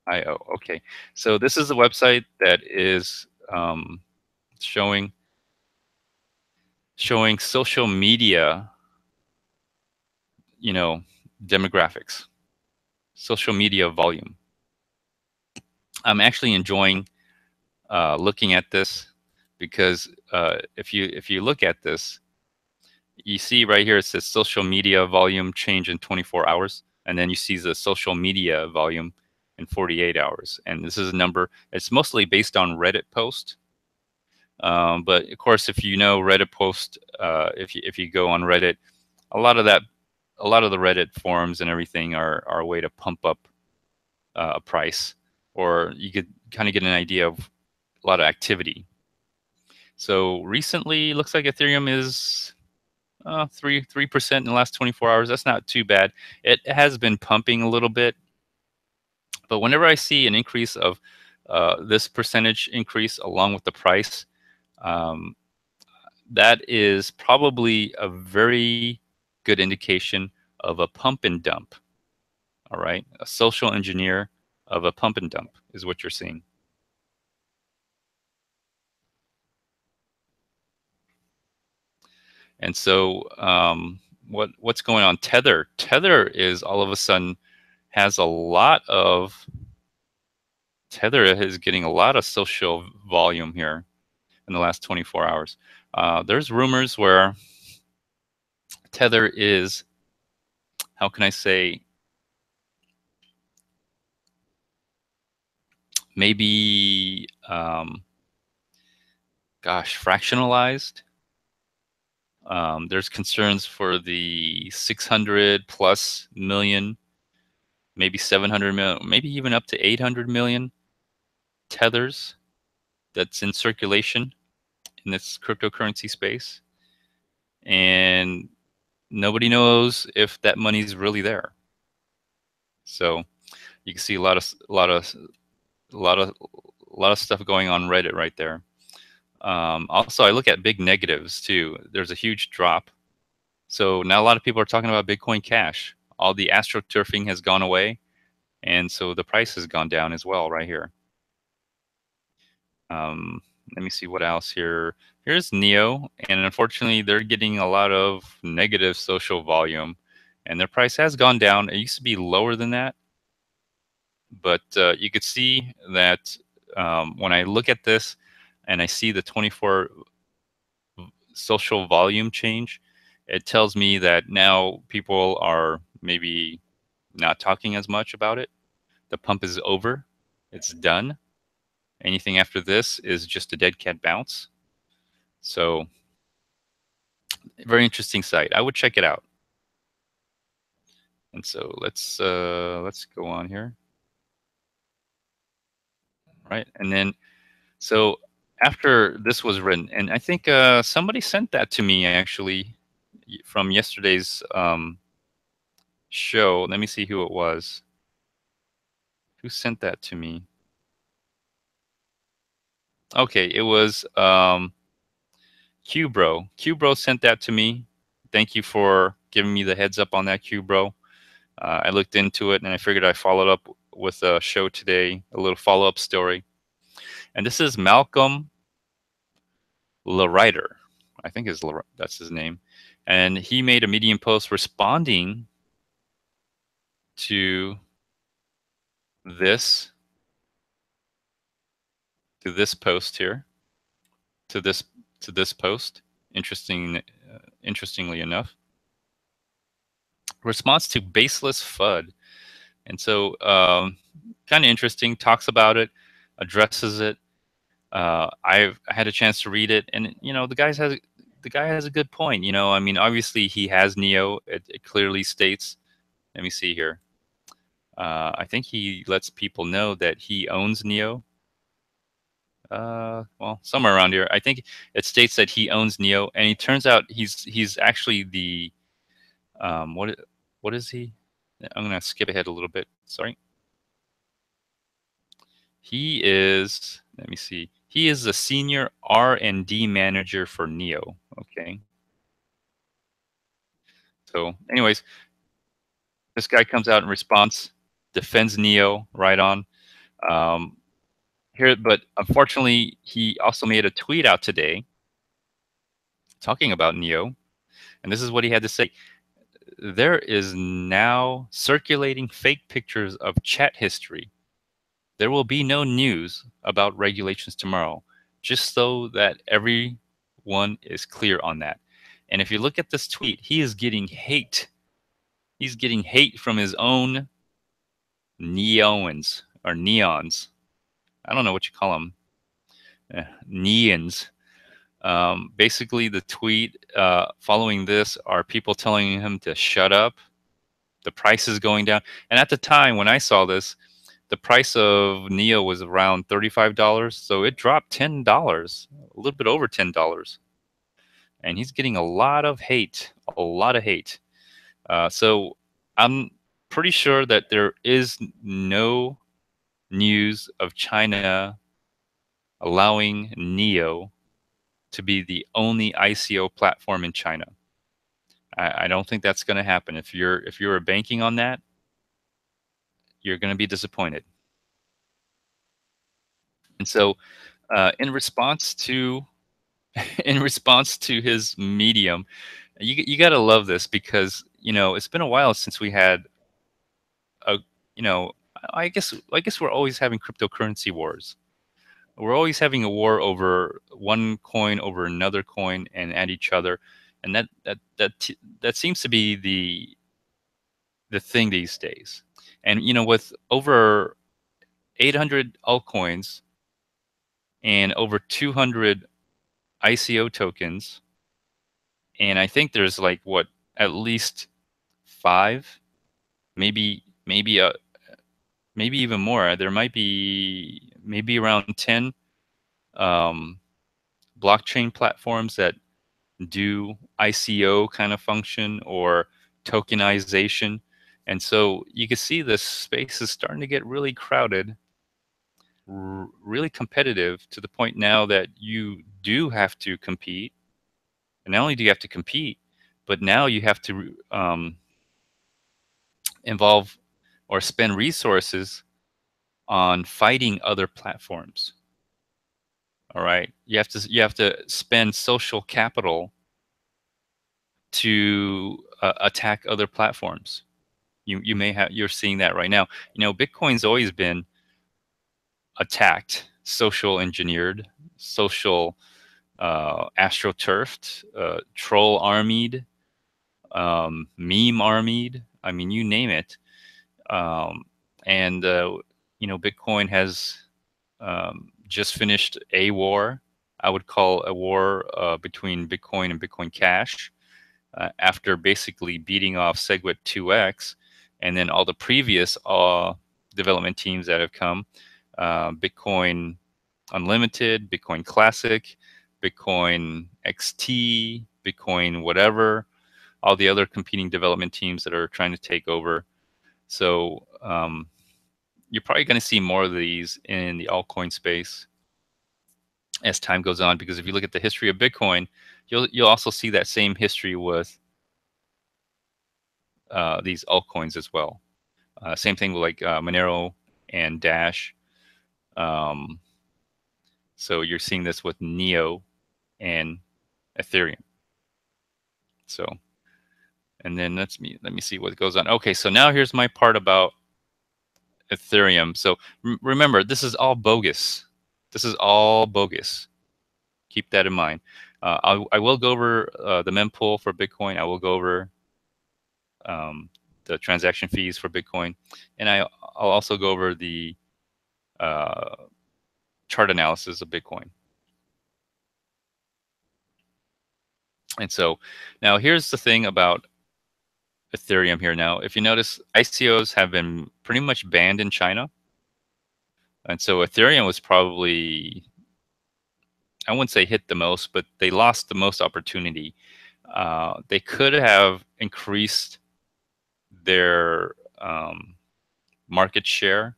IO. Okay, so this is a website that is showing social media, demographics, social media volume. I'm actually enjoying looking at this because if you look at this, you see right here it says social media volume change in 24 hours, and then you see the social media volume in 48 hours. And this is a number. It's mostly based on Reddit post. But of course, if you know Reddit post, if you go on Reddit, a lot of the Reddit forums and everything are a way to pump up a price, or you could kind of get an idea of a lot of activity. So recently, looks like Ethereum is 3% in the last 24 hours. That's not too bad. It has been pumping a little bit, but whenever I see an increase of this percentage increase along with the price, um, that is probably a very good indication of a pump and dump. All right, a social engineer of a pump and dump is what you're seeing. And so what's going on? Tether is all of a sudden has a lot of Tether is getting a lot of social volume here in the last 24 hours. There's rumors where Tether is, how can I say, maybe, fractionalized. There's concerns for the 600 plus million, maybe 700 million, maybe even up to 800 million tethers that's in circulation in this cryptocurrency space. And nobody knows if that money's really there. So you can see a lot of stuff going on Reddit right there. Also, I look at big negatives too. There's a huge drop. So now a lot of people are talking about Bitcoin Cash. All the astroturfing has gone away, and so the price has gone down as well right here. Let me see what else here. Here's Neo, and unfortunately, they're getting a lot of negative social volume, and their price has gone down. It used to be lower than that, but you could see that when I look at this and I see the 24 social volume change, it tells me that now people are maybe not talking as much about it. The pump is over. It's done. Anything after this is just a dead cat bounce. So very interesting site. I would check it out. And so let's go on here. Right. And then so after this was written, and I think somebody sent that to me actually from yesterday's show. Let me see who it was. Who sent that to me? Okay, it was Qbro. Qbro sent that to me. Thank you for giving me the heads up on that, Qbro. I looked into it and I figured I followed up with a show today, a little follow-up story. And this is Malcolm LaRider. I think that's his name. And he made a Medium post responding to this post here, to this post. Interestingly enough, response to baseless FUD. And so kind of interesting, talks about it, addresses it. I've had a chance to read it, and the guy has a good point. I mean, obviously he has Neo. It clearly states. Let me see here. I think he lets people know that he owns Neo. Well, somewhere around here. I think it states that he owns Neo, and it turns out he's actually the what is he? I'm gonna skip ahead a little bit. Sorry. He is. Let me see. He is the senior R&D manager for Neo. Okay. So, anyways, this guy comes out in response, defends Neo right on. Here, but unfortunately, he also made a tweet out today talking about Neo, and this is what he had to say. There is now circulating fake pictures of chat history. There will be no news about regulations tomorrow, just so that everyone is clear on that. And if you look at this tweet, he is getting hate. He's getting hate from his own neons or neons. I don't know what you call them. Neons. Basically, the tweet following this are people telling him to shut up. The price is going down. And at the time when I saw this, the price of Neo was around $35. So it dropped $10, a little bit over $10. And he's getting a lot of hate, a lot of hate. So I'm pretty sure that there is no news of China allowing Neo to be the only ICO platform in China. I don't think that's going to happen. If you're banking on that, you're going to be disappointed. And so, in response to his Medium, you got to love this because it's been a while since we had a I guess we're always having cryptocurrency wars. We're always having a war over one coin over another coin and at each other, and that seems to be the thing these days. And with over 800 altcoins and over 200 ICO tokens, and I think there's like at least 5, maybe even more. There might be maybe around 10 blockchain platforms that do ICO kind of function or tokenization. And so you can see this space is starting to get really crowded, really competitive, to the point now that you do have to compete. And not only do you have to compete, but now you have to involve or spend resources on fighting other platforms. All right, you have to spend social capital to attack other platforms. You're seeing that right now. Bitcoin's always been attacked, social engineered, social astroturfed, troll armied, meme armied. I mean, you name it. And Bitcoin has just finished a war. I would call a war between Bitcoin and Bitcoin Cash after basically beating off Segwit 2x, and then all the previous development teams that have come, Bitcoin Unlimited, Bitcoin Classic, Bitcoin XT, Bitcoin whatever, all the other competing development teams that are trying to take over. So you're probably going to see more of these in the altcoin space as time goes on, because if you look at the history of Bitcoin, you'll also see that same history with these altcoins as well. Same thing with like Monero and Dash. Um, so you're seeing this with Neo and Ethereum. So, and then let me see what goes on. Okay, so now here's my part about Ethereum. So remember, this is all bogus. This is all bogus. Keep that in mind. I will go over the mempool for Bitcoin. I will go over the transaction fees for Bitcoin, and I'll also go over the chart analysis of Bitcoin. And so now here's the thing about Ethereum here. Now, if you notice, ICOs have been pretty much banned in China. And so Ethereum was probably, I wouldn't say hit the most, but they lost the most opportunity. They could have increased their market share.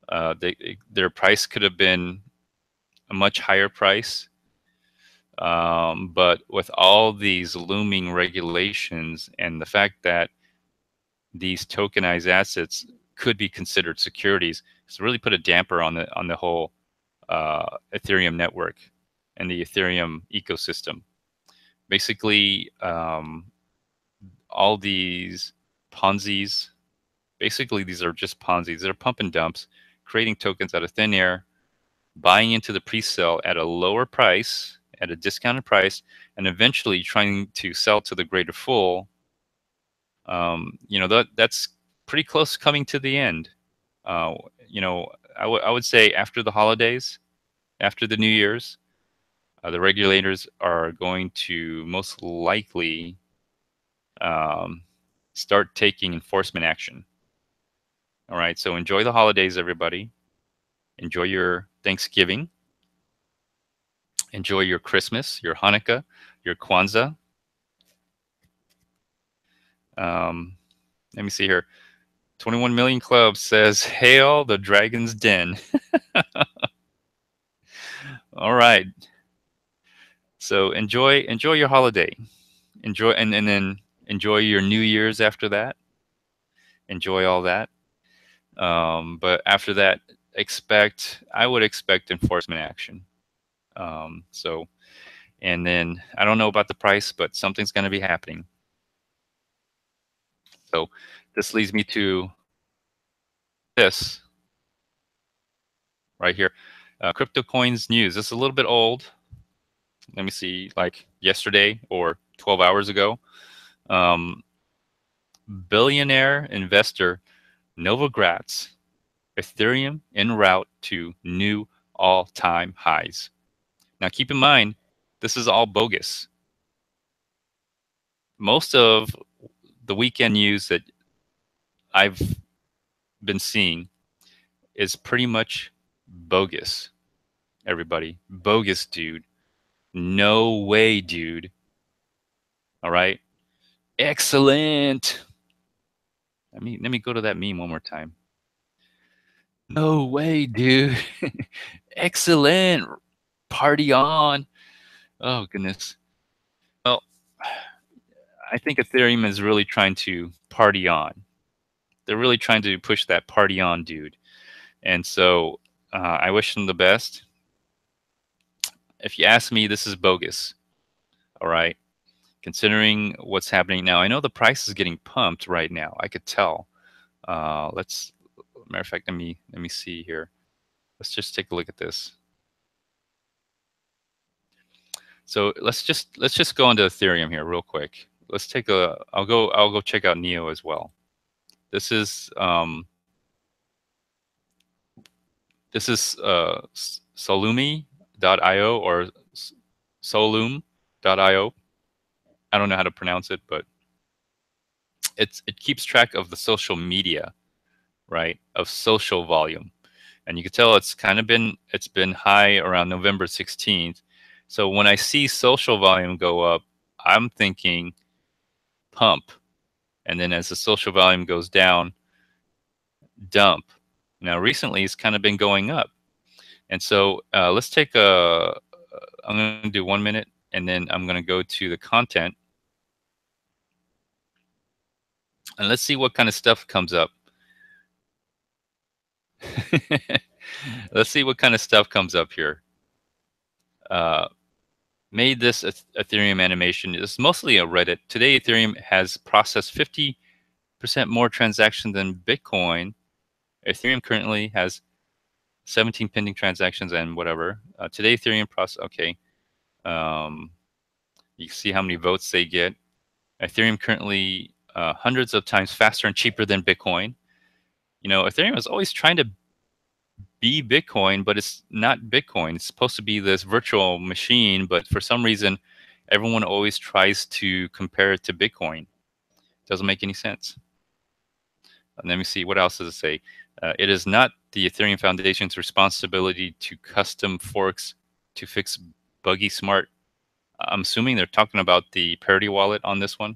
Their price could have been a much higher price. But with all these looming regulations and the fact that these tokenized assets could be considered securities, it's really put a damper on the whole Ethereum network and the Ethereum ecosystem. Basically, all these Ponzi's, basically these are just Ponzi's. They're pump and dumps, creating tokens out of thin air, buying into the pre-sale at a lower price, at a discounted price, and eventually trying to sell to the greater full. That's pretty close coming to the end. I would say after the holidays, after the New Year's, the regulators are going to most likely start taking enforcement action. All right, so enjoy the holidays, everybody. Enjoy your Thanksgiving. Enjoy your Christmas, your Hanukkah, your Kwanzaa. Let me see here. 21 Million Club says, "Hail the Dragon's Den." All right. So enjoy your holiday. Enjoy and then enjoy your New Year's after that. Enjoy all that. But after that, I would expect enforcement action. And then I don't know about the price, but something's going to be happening. So this leads me to this right here. Crypto coins news. This is a little bit old. Let me see, like yesterday or 12 hours ago. Billionaire investor Novogratz, Ethereum en route to new all-time highs. Now keep in mind, this is all bogus. Most of the weekend news that I've been seeing is pretty much bogus. Everybody, bogus, dude. No way, dude. All right. Excellent. Let me go to that meme one more time. No way, dude. Excellent. Party on. Oh goodness. Well, I think Ethereum is really trying to party on. They're really trying to push that party on, dude. And so I wish them the best. If you ask me, this is bogus. All right. Considering what's happening now, I know the price is getting pumped right now. I could tell. Matter of fact, let me see here. Let's just take a look at this. So let's just go into Ethereum here real quick. Let's take a. I'll go check out Neo as well. This is This is Solumi.io or Solum.io. I don't know how to pronounce it, but it keeps track of the social media, right? Of social volume. And you can tell it's been high around November 16th. So when I see social volume go up, I'm thinking pump. And then as the social volume goes down, dump. Now recently it's kind of been going up. And so let's take I'm going to do 1 minute and then I'm going to go to the content. And let's see what kind of stuff comes up. Let's see what kind of stuff comes up here. Made this Ethereum animation. It's mostly a Reddit. Today, Ethereum has processed 50% more transactions than Bitcoin. Ethereum currently has 17 pending transactions and whatever. Today, Ethereum process. Okay. You can see how many votes they get. Ethereum currently hundreds of times faster and cheaper than Bitcoin. You know, Ethereum is always trying to be Bitcoin, but it's not Bitcoin. It's supposed to be this virtual machine, but for some reason, everyone always tries to compare it to Bitcoin. Doesn't make any sense. And let me see, what else does it say? It is not the Ethereum Foundation's responsibility to custom forks to fix buggy smart. I'm assuming they're talking about the Parity wallet on this one.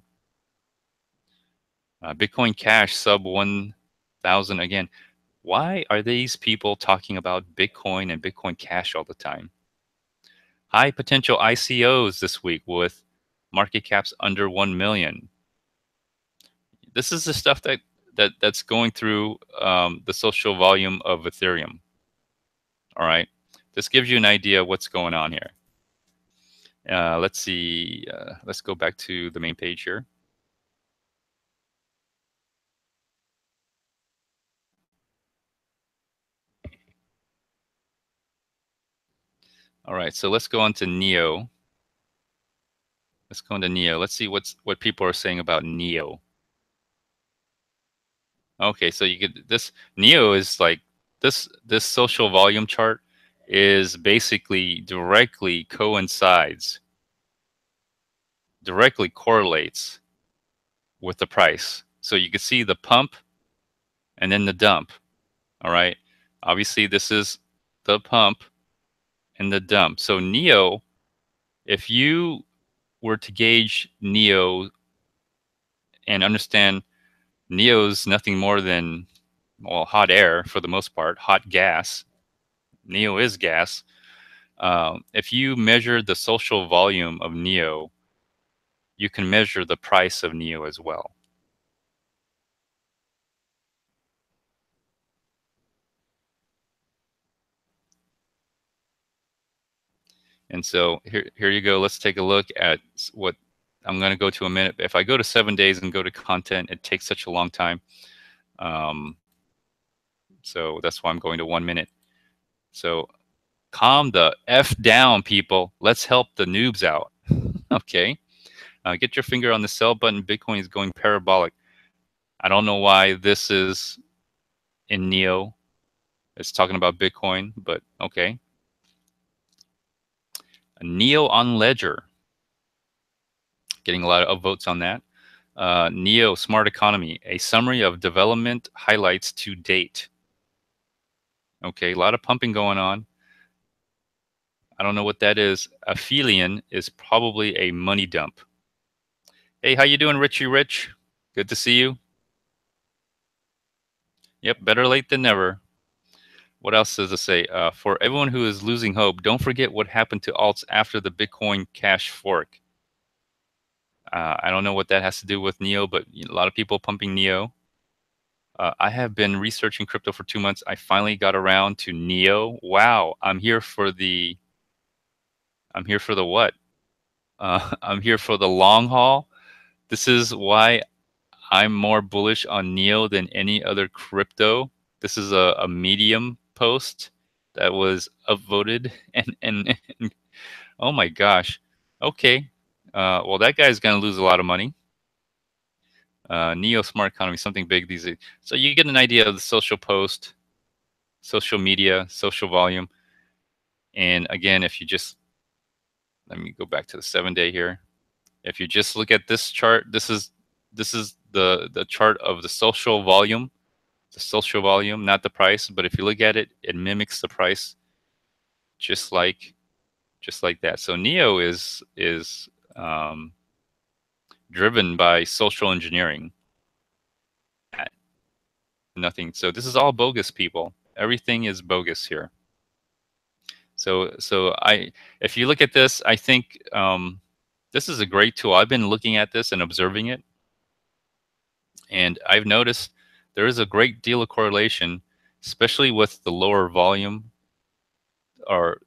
Bitcoin Cash sub 1,000 again. Why are these people talking about Bitcoin and Bitcoin Cash all the time? High potential ICOs this week with market caps under 1 million. This is the stuff that's going through the social volume of Ethereum. All right. This gives you an idea of what's going on here. Let's see. Let's go back to the main page here. All right. So let's go on to Neo. Let's go into Neo. Let's see what people are saying about Neo. Okay, so you get this. Neo is like this social volume chart is basically directly correlates with the price. So you can see the pump and then the dump. All right. Obviously, this is the pump and the dump. So Neo, if you were to gauge Neo and understand Neo's nothing more than, well, hot air for the most part, hot gas. Neo is gas. If you measure the social volume of Neo, you can measure the price of Neo as well. And so here you go. Let's take a look at what I'm going to go to a minute. If I go to 7 days and go to content, it takes such a long time. So that's why I'm going to 1 minute. So calm the F down, people. Let's help the noobs out. Okay. Get your finger on the sell button. Bitcoin is going parabolic. I don't know why this is in Neo. It's talking about Bitcoin, but okay. Neo on Ledger. Getting a lot of votes on that. Neo Smart Economy, a summary of development highlights to date. Okay, a lot of pumping going on. I don't know what that is. Aphelion is probably a money dump. Hey, how you doing, Richie Rich? Good to see you. Yep, better late than never. What else does it say? For everyone who is losing hope, don't forget what happened to alts after the Bitcoin Cash fork. I don't know what that has to do with Neo, but a lot of people pumping Neo. I have been researching crypto for 2 months. I finally got around to Neo. Wow, I'm here for the what? I'm here for the long haul. This is why I'm more bullish on Neo than any other crypto. This is a Medium post that was upvoted, and oh my gosh. Okay. Well, that guy's going to lose a lot of money. Neo Smart Economy, something big these days. So you get an idea of the social post. social media, social volume. And again, if you just, let me go back to the 7-day here. If you just look at this chart, this is the chart of the social volume, not the price. But if you look at it, it mimics the price just like that. So Neo is um, driven by social engineering. Nothing. So this is all bogus, people. Everything is bogus here. So if you look at this, I think this is a great tool. I've been looking at this and observing it, and I've noticed there is a great deal of correlation, especially with the lower volume, or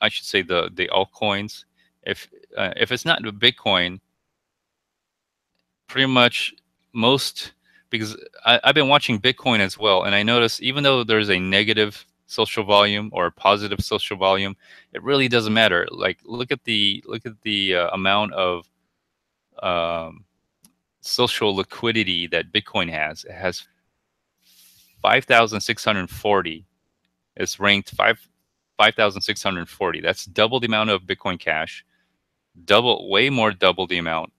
I should say the altcoins. If it's not Bitcoin, pretty much most, because I've been watching Bitcoin as well, and I notice even though there's a negative social volume or a positive social volume, it really doesn't matter. Like look at the amount of um, social liquidity that Bitcoin has. It has 5,640. It's ranked 5,640. That's double the amount of Bitcoin Cash, way more double the amount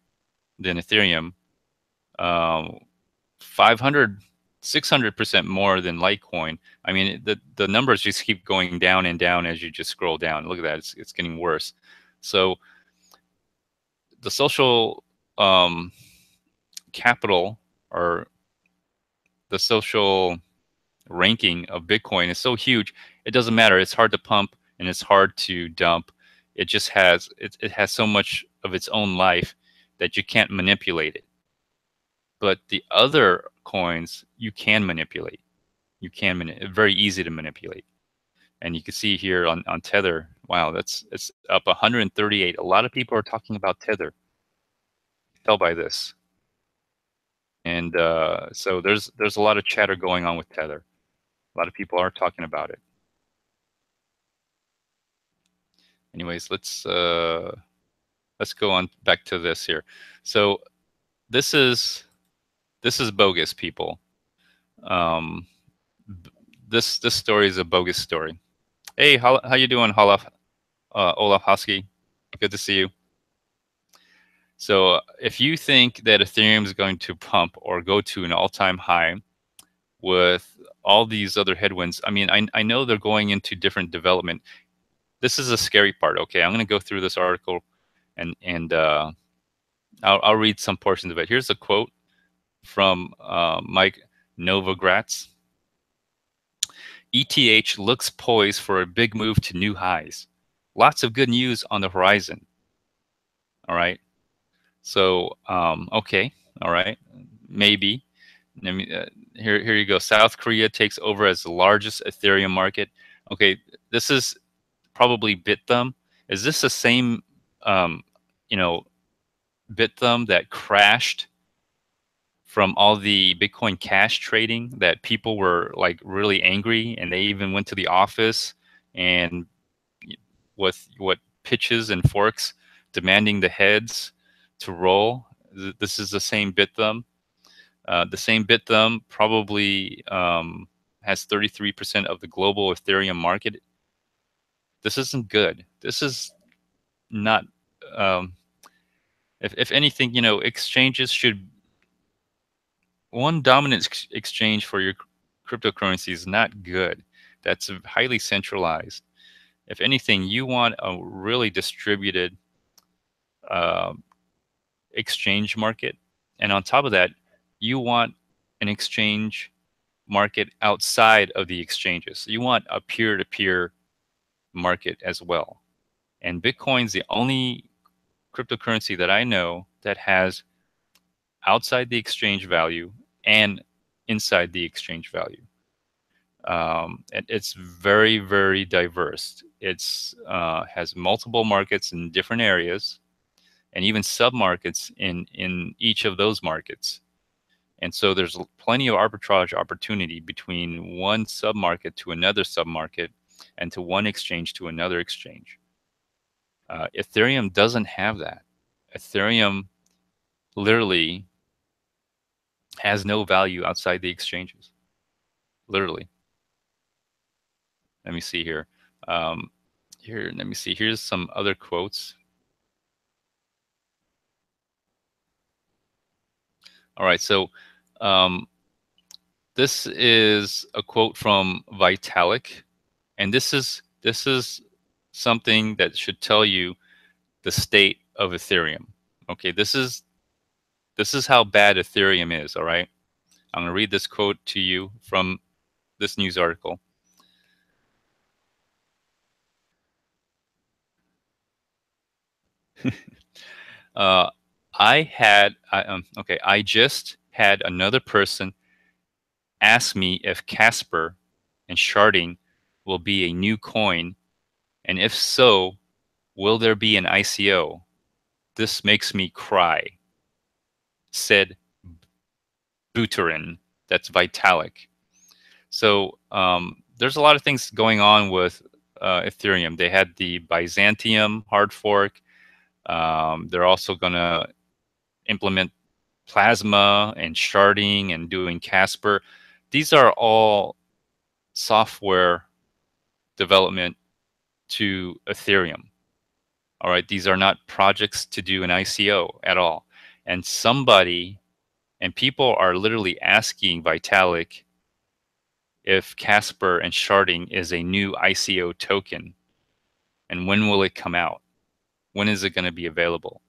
than Ethereum. Um, 500, 600% more than Litecoin. I mean, the numbers just keep going down and down as you just scroll down. Look at that; it's getting worse. So the social capital, or the social ranking of Bitcoin, is so huge. It doesn't matter. It's hard to pump and it's hard to dump. It has so much of its own life that you can't manipulate it. But the other coins you can manipulate. Very easy to manipulate. And you can see here on Tether, wow, it's up 138. A lot of people are talking about Tether. Tell by this. And so there's a lot of chatter going on with Tether. A lot of people are talking about it. Anyways, let's go on back to this here. So this is bogus, people. Um, this story is a bogus story. Hey, how you doing, Olaf Husky? Good to see you. So if you think that Ethereum is going to pump or go to an all-time high with all these other headwinds, I mean, I know they're going into different development. This is a scary part. Okay, I'm going to go through this article and I'll read some portions of it. Here's a quote from Mike Novogratz. ETH looks poised for a big move to new highs. Lots of good news on the horizon. All right. So, okay. All right. Maybe. I mean, here you go. South Korea takes over as the largest Ethereum market. Okay. This is probably BitThumb. Is this the same, you know, BitThumb that crashed from all the Bitcoin Cash trading, that people were like really angry and they even went to the office and with pitches and forks demanding the heads to roll? This is the same BitThumb. The same BitThumb probably has 33% of the global Ethereum market. This isn't good. This is not. Um, if anything, exchanges should. One dominant exchange for your cryptocurrency is not good. That's highly centralized. If anything, you want a really distributed uh, exchange market. And on top of that, you want an exchange market outside of the exchanges. You want a peer-to-peer market as well. And Bitcoin's the only cryptocurrency that I know that has outside the exchange value and inside the exchange value. It's very, very diverse. It's has multiple markets in different areas, and even sub-markets in each of those markets. And so there's plenty of arbitrage opportunity between one sub-market to another sub-market, and to one exchange to another exchange. Ethereum doesn't have that. Ethereum literally has no value outside the exchanges. Literally. Let me see here. Here, let me see. Here's some other quotes. All right, so this is a quote from Vitalik, and this is something that should tell you the state of Ethereum. Okay, this is how bad Ethereum is. All right, I'm going to read this quote to you from this news article. uh, I just had another person ask me if Casper and sharding will be a new coin, and if so, will there be an ICO? This makes me cry, said Buterin. That's Vitalik. So there's a lot of things going on with Ethereum. They had the Byzantium hard fork. They're also going to implement Plasma and sharding and doing Casper. These are all software development to Ethereum. All right, these are not projects to do an ICO at all. And people are literally asking Vitalik if Casper and sharding is a new ICO token, and when will it come out? When is it going to be available?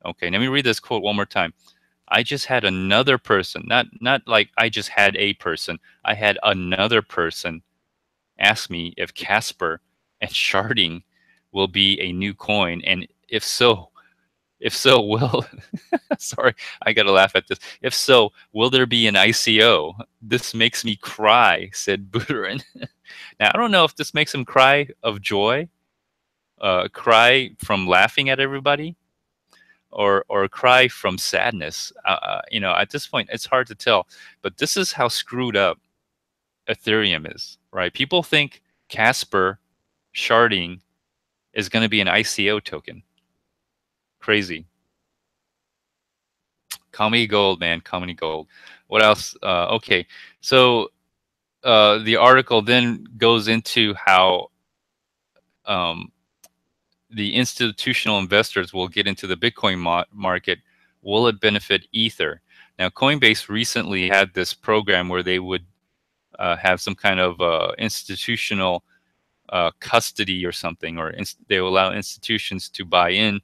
Okay, let me read this quote one more time. I just had another person, not like I just had a person. I had another person ask me if Casper and sharding will be a new coin, and if so, will sorry, I gotta laugh at this. If so, will there be an ICO? This makes me cry, said Buterin. Now I don't know if this makes him cry of joy, cry from laughing at everybody, or cry from sadness. At this point, it's hard to tell. But this is how screwed up Ethereum is, right? People think Casper sharding is going to be an ICO token. Crazy. Comedy gold, man. Comedy gold. What else? Okay. So the article then goes into how the institutional investors will get into the Bitcoin market. Will it benefit Ether? Now, Coinbase recently had this program where they would have some kind of institutional custody or something, or they will allow institutions to buy in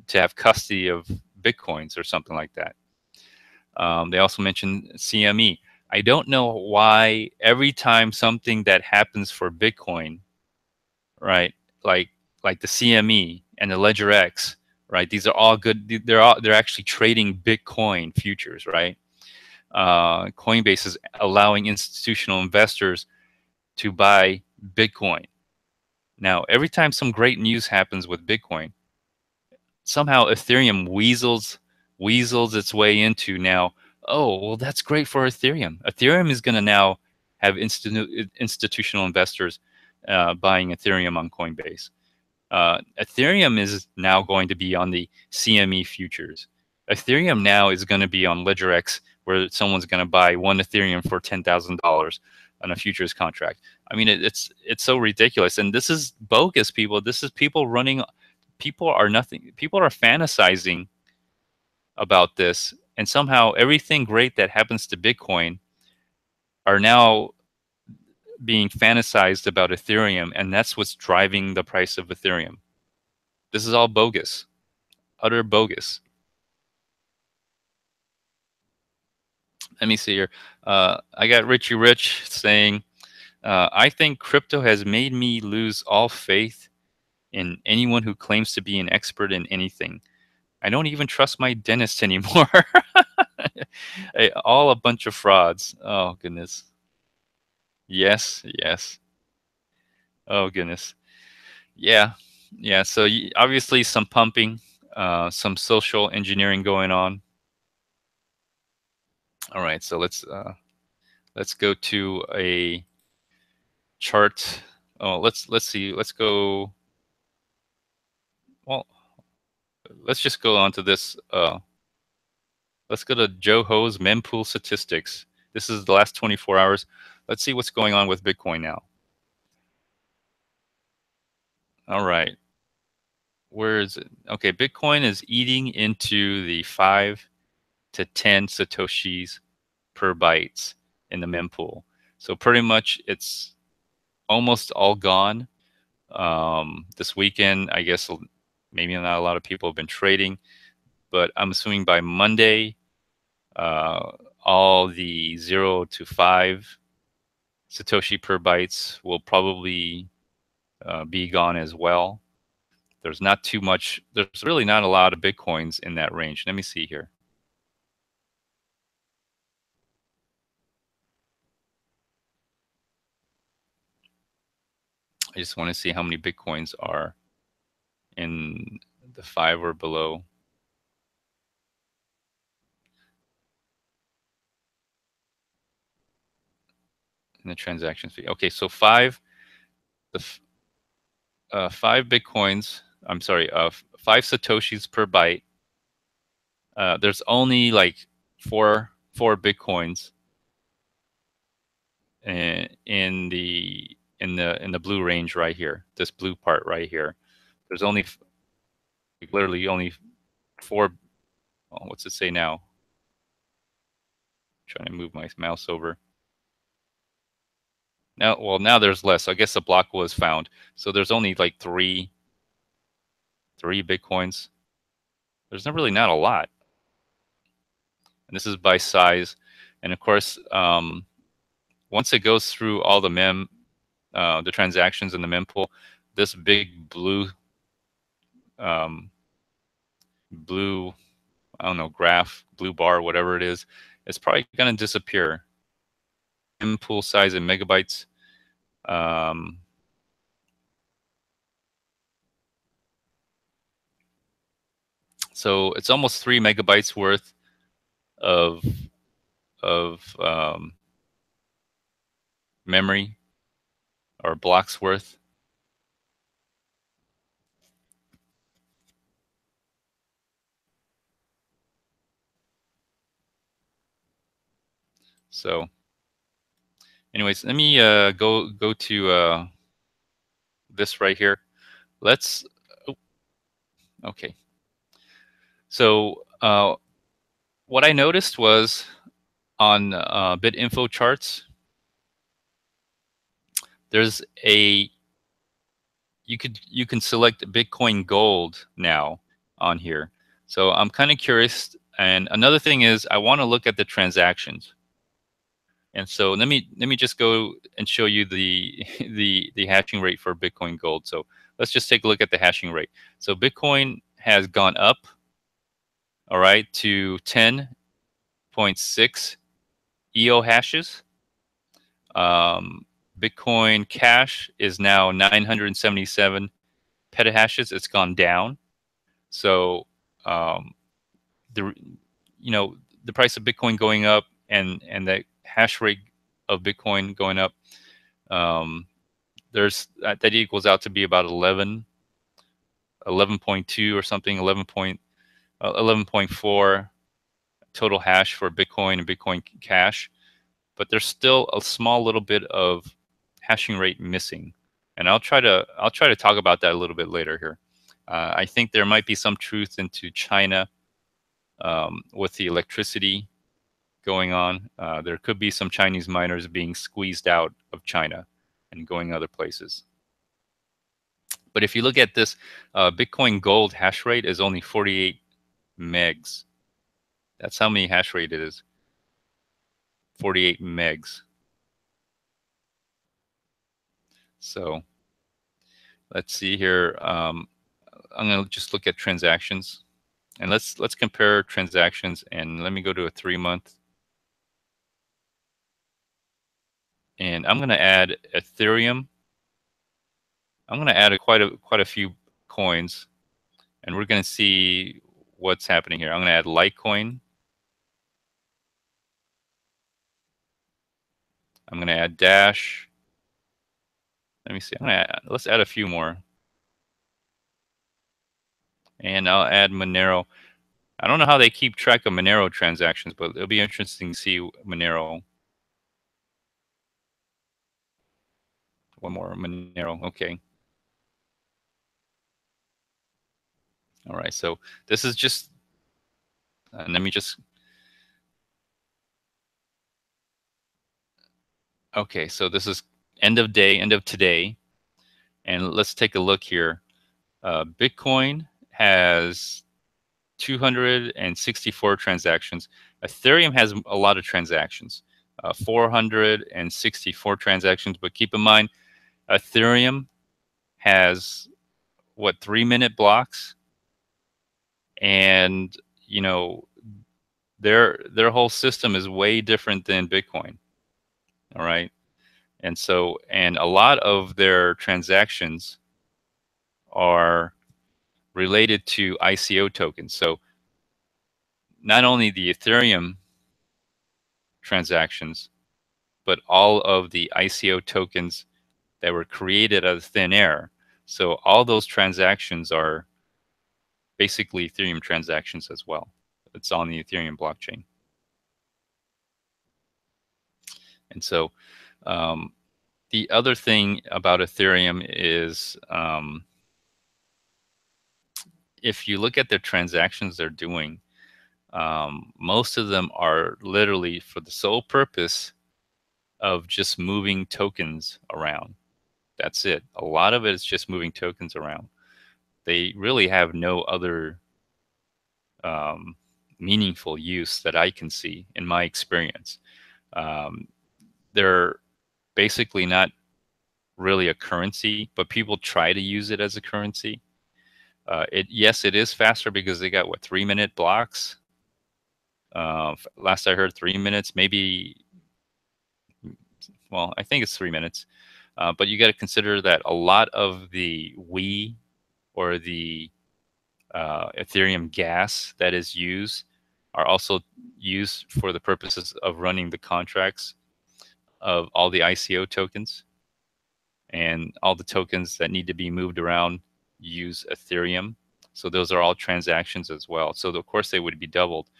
to have custody of Bitcoins or something like that. They also mentioned CME. I don't know why every time something that happens for Bitcoin, right, like the CME and the Ledger X, right, these are all good. They're actually trading Bitcoin futures, right? Coinbase is allowing institutional investors to buy Bitcoin. Now, every time some great news happens with Bitcoin, somehow Ethereum weasels its way into now, oh, well, that's great for Ethereum. Ethereum is going to now have institutional investors buying Ethereum on Coinbase. Ethereum is now going to be on the CME futures. Ethereum now is going to be on LedgerX, where someone's going to buy one Ethereum for $10,000 on a futures contract. I mean, it's so ridiculous, and this is bogus, people. This is people running. People are nothing. People are fantasizing about this, and somehow everything great that happens to Bitcoin are now being fantasized about Ethereum, and that's what's driving the price of Ethereum. This is all bogus, utter bogus. Let me see here. I got Richie Rich saying, I think crypto has made me lose all faith in anyone who claims to be an expert in anything. I don't even trust my dentist anymore. All a bunch of frauds. Oh, goodness. Yes, yes. Oh, goodness. Yeah, yeah. So obviously some pumping, some social engineering going on. All right, so let's go to a chart. Oh, let's see. Let's go. Well, let's just go on to this. Let's go to Joe Ho's mempool statistics. This is the last 24 hours. Let's see what's going on with Bitcoin now. All right. Where is it? Okay, Bitcoin is eating into the 5 to 10 satoshis per bytes in the mempool. So pretty much it's almost all gone. This weekend, I guess maybe not a lot of people have been trading, but I'm assuming by Monday, uh, all the 0 to 5 satoshi per bytes will probably be gone as well. There's not too much. There's really not a lot of Bitcoins in that range. Let me see here. I just want to see how many Bitcoins are in the 5 or below. In the transaction fee. Okay, so the 5 Bitcoins. I'm sorry, 5 satoshis per byte. There's only like four Bitcoins in the blue range right here. This blue part right here. There's only literally only 4. Oh, what's it say now? Trying to move my mouse over. Now there's less. I guess the block was found. So there's only like three Bitcoins. There's not really not a lot. And this is by size. And of course, once it goes through all the transactions in the mempool, this big um, blue, I don't know, graph, blue bar, whatever it is, it's probably going to disappear. Mempool size in megabytes. Um, so it's almost 3 megabytes worth of of memory or blocks worth. So, anyways, let me go to this right here. Let's. Oh, okay. So what I noticed was on BitInfo charts, there's a you can select Bitcoin Gold now on here. So I'm kind of curious. And another thing is I want to look at the transactions. And so let me just go and show you the the hashing rate for Bitcoin Gold. So let's just take a look at the hashing rate. So Bitcoin has gone up, all right, to 10.6 EO hashes. Bitcoin Cash is now 977 petahashes. It's gone down. So the the price of Bitcoin going up and the hash rate of Bitcoin going up. Um, there's that equals out to be about 11.2 or something, 11.4 total hash for Bitcoin and Bitcoin Cash. But there's still a small little bit of hashing rate missing, and I'll try to talk about that a little bit later here. I think there might be some truth into China with the electricity going on. There could be some Chinese miners being squeezed out of China and going other places. But if you look at this, Bitcoin Gold hash rate is only 48 megs. That's how many hash rate it is. 48 megs. So let's see here. I'm going to just look at transactions, and let's compare transactions. And let me go to a 3-month, and I'm going to add Ethereum. I'm going to add quite a few coins, and we're going to see what's happening here. I'm going to add Litecoin. I'm going to add Dash. Let me see. Let's add a few more, and I'll add Monero. I don't know how they keep track of Monero transactions, but it'll be interesting to see Monero. One more Monero. Okay. All right, so this is just, let me just, okay, so this is end of day, end of today. And let's take a look here. Bitcoin has 264 transactions. Ethereum has a lot of transactions, 464 transactions. But keep in mind, Ethereum has what, 3-minute blocks, and you know their whole system is way different than Bitcoin. All right, and so and a lot of their transactions are related to ICO tokens. So not only the Ethereum transactions, but all of the ICO tokens that were created out of thin air. So all those transactions are basically Ethereum transactions as well. It's on the Ethereum blockchain. And so the other thing about Ethereum is if you look at the transactions they're doing, most of them are literally for the sole purpose of just moving tokens around. That's it. A lot of it is just moving tokens around. They really have no other um, meaningful use that I can see in my experience. Um, they're basically not really a currency, but people try to use it as a currency. Yes, it is faster because they got what, 3-minute blocks. Last I heard, 3 minutes, maybe. Well, I think it's 3 minutes. But you got to consider that a lot of the we or the Ethereum gas that is used are also used for the purposes of running the contracts of all the ICO tokens, and all the tokens that need to be moved around use Ethereum. So those are all transactions as well. So of course they would be doubled.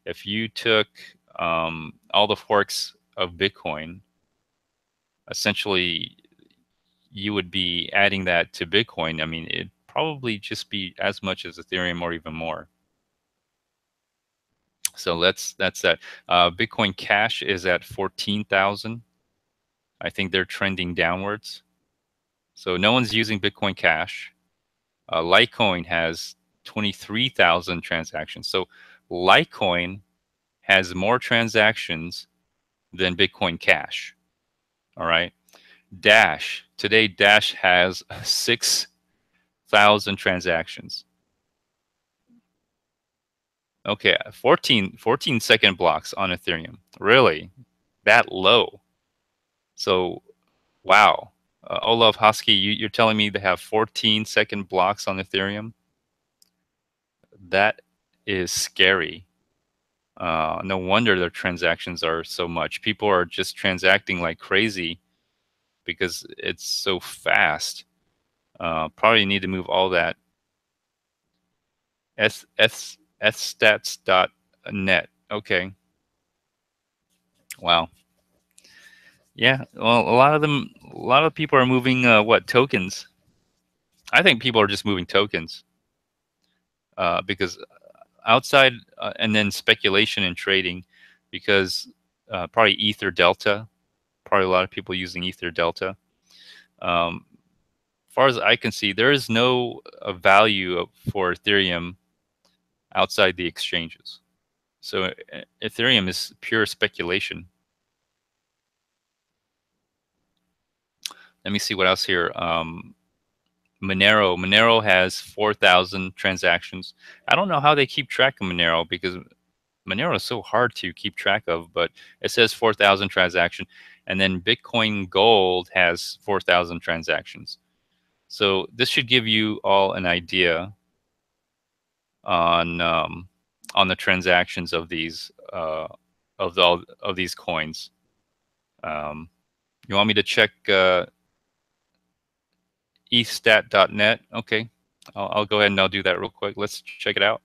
If you took all the forks of Bitcoin, essentially you would be adding that to Bitcoin. I mean, it'd probably just be as much as Ethereum or even more. So that's that. Bitcoin Cash is at 14,000. I think they're trending downwards. So no one's using Bitcoin Cash. Litecoin has 23,000 transactions. So Litecoin has more transactions than Bitcoin Cash. All right. Dash has 6,000 transactions. Okay, 14-second blocks on Ethereum. Really? That low? So, wow. Olaf Husky, you're telling me they have 14-second blocks on Ethereum? That is scary. No wonder their transactions are so much. People are just transacting like crazy because it's so fast. Probably need to move all that. Stats.net. Okay. Wow. Yeah. Well, a lot of people are moving what, tokens? I think people are just moving tokens because outside and then speculation and trading, because probably Ether Delta, probably a lot of people using Ether Delta. As far as I can see, there is no value for Ethereum outside the exchanges. So Ethereum is pure speculation. Let me see what else here. Monero has 4,000 transactions. I don't know how they keep track of Monero because Monero is so hard to keep track of, but it says 4,000 transactions. And then Bitcoin Gold has 4,000 transactions. So this should give you all an idea on the transactions of these of these coins. You want me to check ethstat.net? Okay, I'll go ahead and I'll do that real quick. Let's check it out.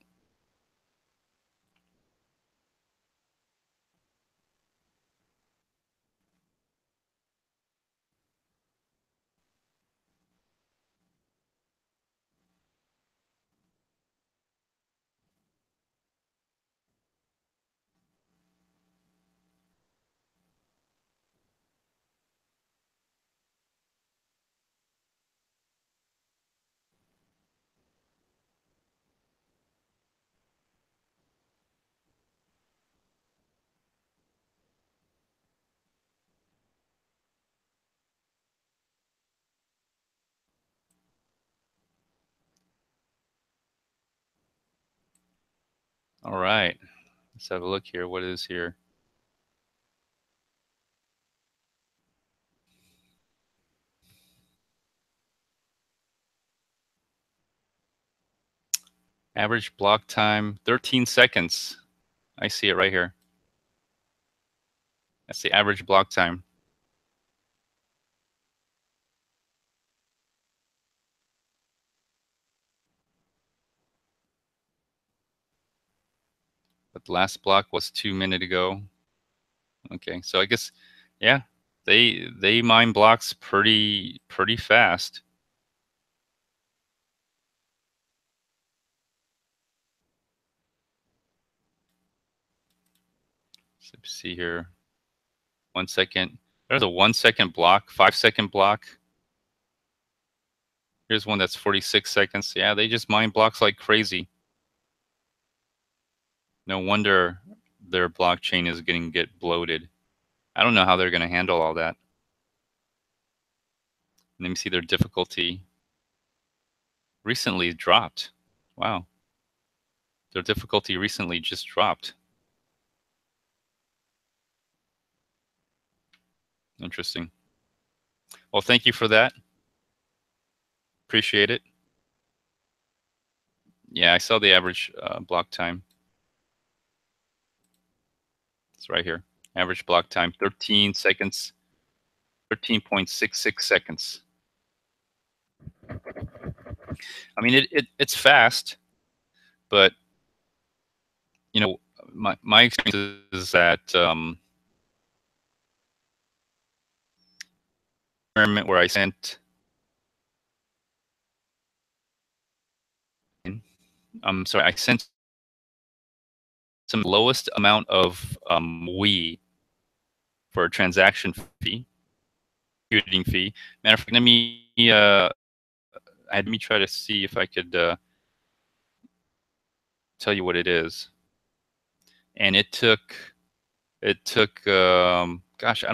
All right. Let's have a look here. What is here? Average block time, 13 seconds. I see it right here. That's the average block time. But the last block was 2 minutes ago. Okay, so I guess, yeah, they mine blocks pretty fast. So let's see here. 1 second. There's a 1 second block, 5 second block. Here's one that's 46 seconds. Yeah, they just mine blocks like crazy. No wonder their blockchain is going to get bloated. I don't know how they're going to handle all that. Let me see their difficulty. Recently dropped. Wow. Their difficulty recently just dropped. Interesting. Well, thank you for that. Appreciate it. Yeah, I saw the average block time. It's right here. Average block time, 13 seconds, 13.66 seconds. I mean, it's fast, but, you know, my experience is that where I sent, I'm sorry, I sent some lowest amount of we for a transaction fee, computing fee. Matter of fact, let me try to see if I could tell you what it is. And it took gosh,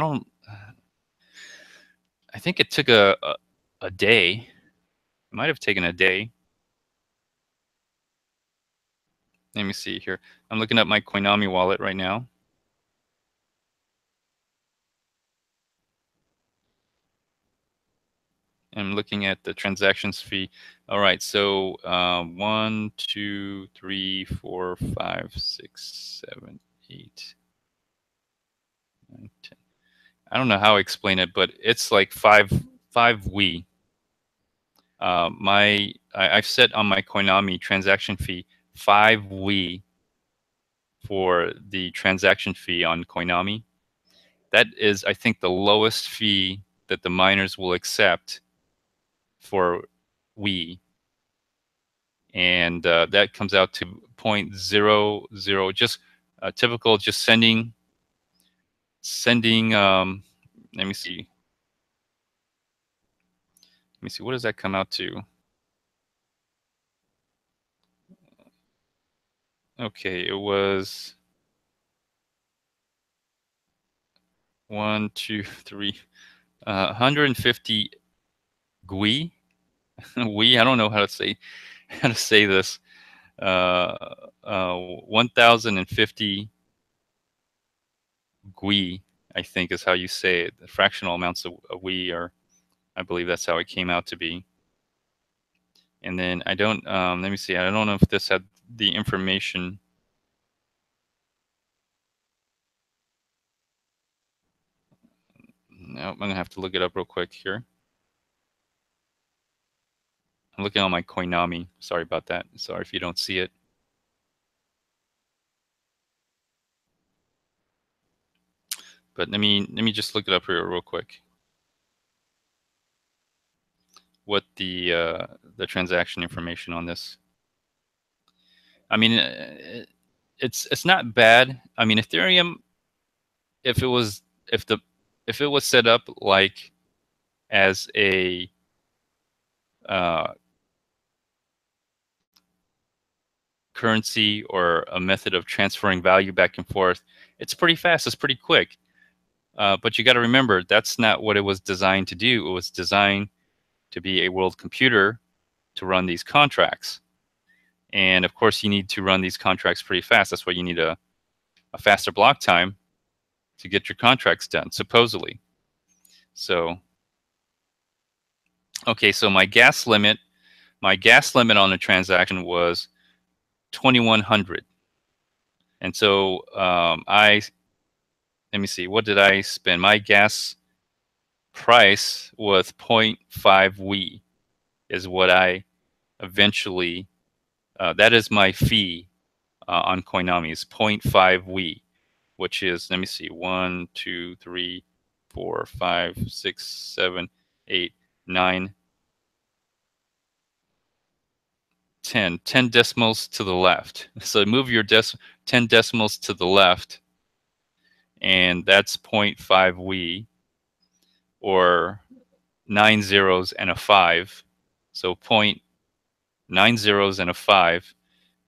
I think it took a day. It might have taken a day. Let me see here. I'm looking at my Coinomi wallet right now. I'm looking at the transactions fee. All right, so 1, 2, 3, 4, 5, 6, 7, 8, 9, 10. I don't know how I explain it, but it's like five we. I've set on my Coinomi transaction fee 5 we for the transaction fee on Coinomi. That is, I think, the lowest fee that the miners will accept for we, and that comes out to 0.00, just typical, just sending. Let me see. What does that come out to? Okay, it was 1, 2, 3, 150 GUI. I don't know how to say this. 1,050 GUI, I think, is how you say it. The fractional amounts of we are, I believe that's how it came out to be. And then I don't, let me see. I don't know if this had the information. No, I'm gonna have to look it up real quick here. I'm looking on my Coinomi. Sorry about that. Sorry if you don't see it. But let me just look it up here real quick. What the transaction information on this? I mean, it's not bad. I mean, Ethereum, if it was set up like as a currency or a method of transferring value back and forth, it's pretty fast. It's pretty quick. But you got to remember, that's not what it was designed to do. It was designed to be a world computer to run these contracts. And of course, you need to run these contracts pretty fast. That's why you need a faster block time to get your contracts done, supposedly. So, okay, so my gas limit on the transaction was 2,100. And so let me see, what did I spend? My gas price was 0.5 WE is what I eventually, that is my fee on Coinomi is 0.5 WE, which is, let me see, 1, 2, 3, 4, 5, 6, 7, 8, 9, 10 decimals to the left. So move your 10 decimals to the left, and that's 0.5 WE, or 9 zeros and a 5. So 0.9 zeros and a 5,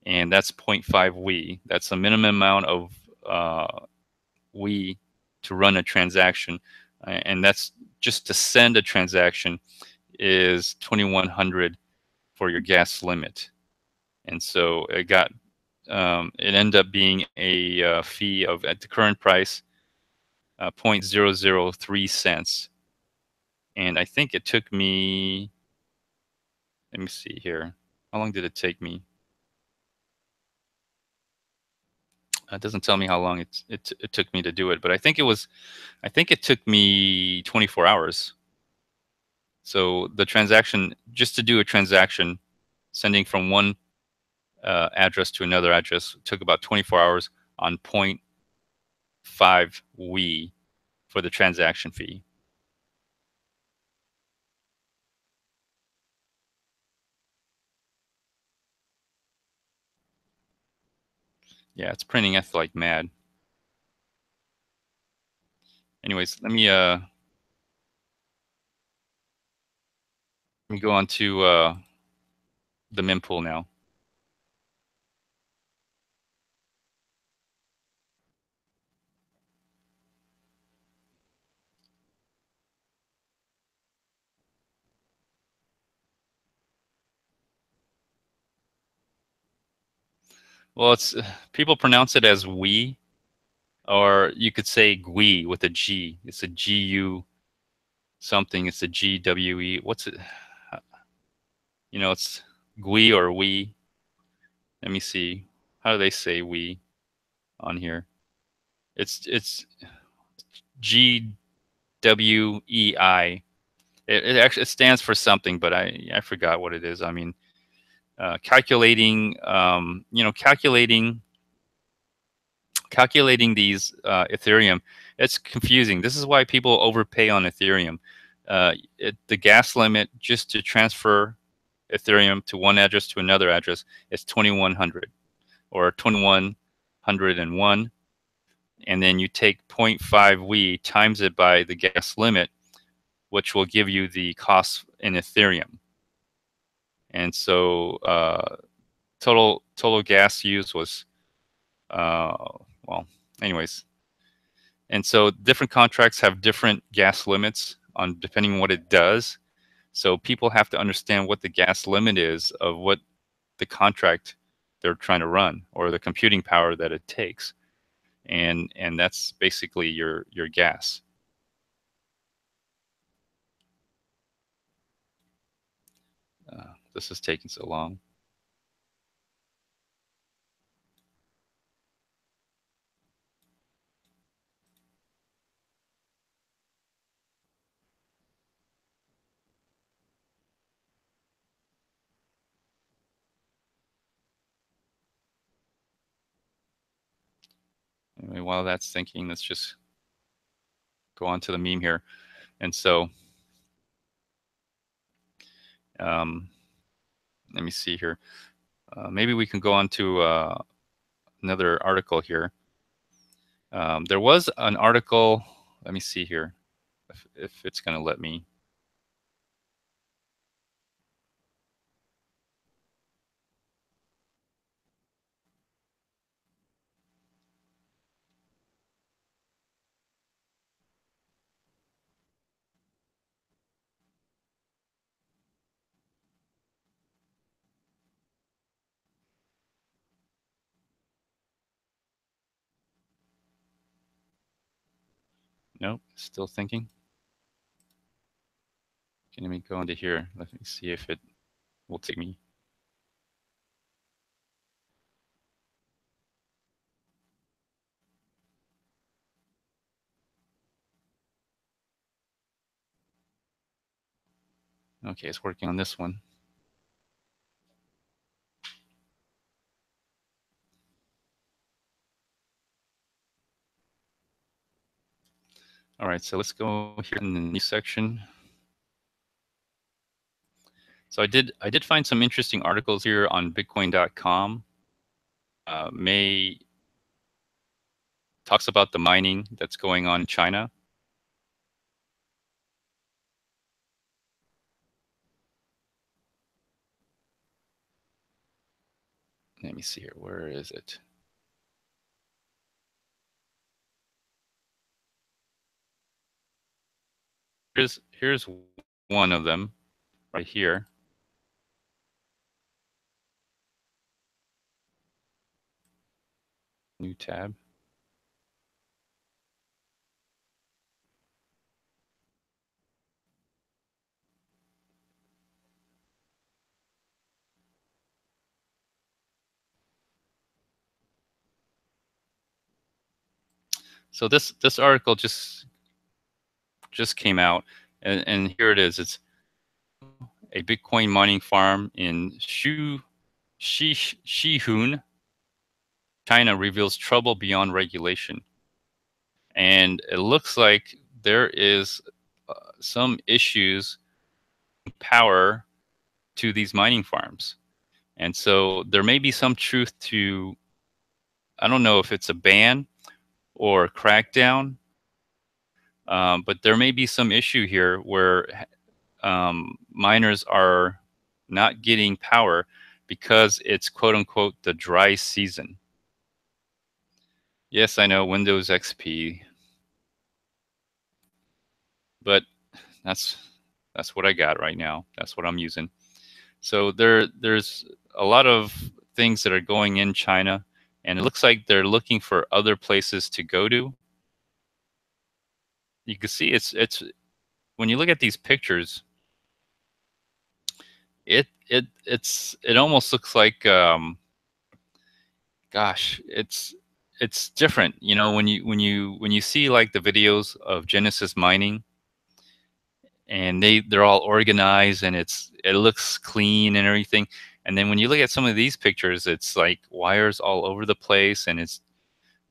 and that's 0.5 WE. That's the minimum amount of WE to run a transaction. And that's just to send a transaction is 2,100 for your gas limit. And so it ended up being a fee of, at the current price, 0.003 cents. And I think it took me, let me see here. How long did it take me? It doesn't tell me how long it took me to do it, but I think it took me 24 hours. So the transaction, just to do a transaction, sending from one address to another address, took about 24 hours on 0.5 WE for the transaction fee. Yeah, it's printing F like mad. Anyways, let me go on to the mempool now. Well, it's people pronounce it as we, or you could say GUI with a G. It's a GU something. It's a GWE. What's it? It's GUI or we. Let me see. How do they say we on here? It's GWEI. It actually stands for something, but I forgot what it is. I mean, calculating calculating these Ethereum, it's confusing. This is why people overpay on Ethereum. The gas limit just to transfer Ethereum to one address to another address is 2,100 or 2,101, and then you take 0.5 WE times it by the gas limit, which will give you the cost in Ethereum. And so total gas use was well, anyways. And so different contracts have different gas limits on depending on what it does. So people have to understand what the gas limit is of what the contract they're trying to run, or the computing power that it takes. And that's basically your gas. This is taking so long. Anyway, while that's thinking, let's just go on to the meme here. And so let me see here. Maybe we can go on to another article here. There was an article. Let me see here, if it's going to let me. Nope, still thinking. Okay, let me go into here. Let me see if it will take me. Okay, it's working on this one. All right, so let's go here in the news section. So I did find some interesting articles here on Bitcoin.com. May talks about the mining that's going on in China. Let me see here. Where is it? Here's one of them right here. New tab. So this article just came out, and here it is. It's a Bitcoin mining farm in Shihun, China reveals trouble beyond regulation. And it looks like there is some issues power to these mining farms. And so there may be some truth to, I don't know if it's a ban or a crackdown, but there may be some issue here where miners are not getting power because it's quote unquote the dry season. Yes, I know Windows XP, but that's what I got right now. That's what I'm using. So there's a lot of things that are going in China, and it looks like they're looking for other places to go to. You can see it's when you look at these pictures, it almost looks like gosh, it's different. You know, when you see like the videos of Genesis mining, and they're all organized and it looks clean and everything. And then when you look at some of these pictures, it's like wires all over the place, and it's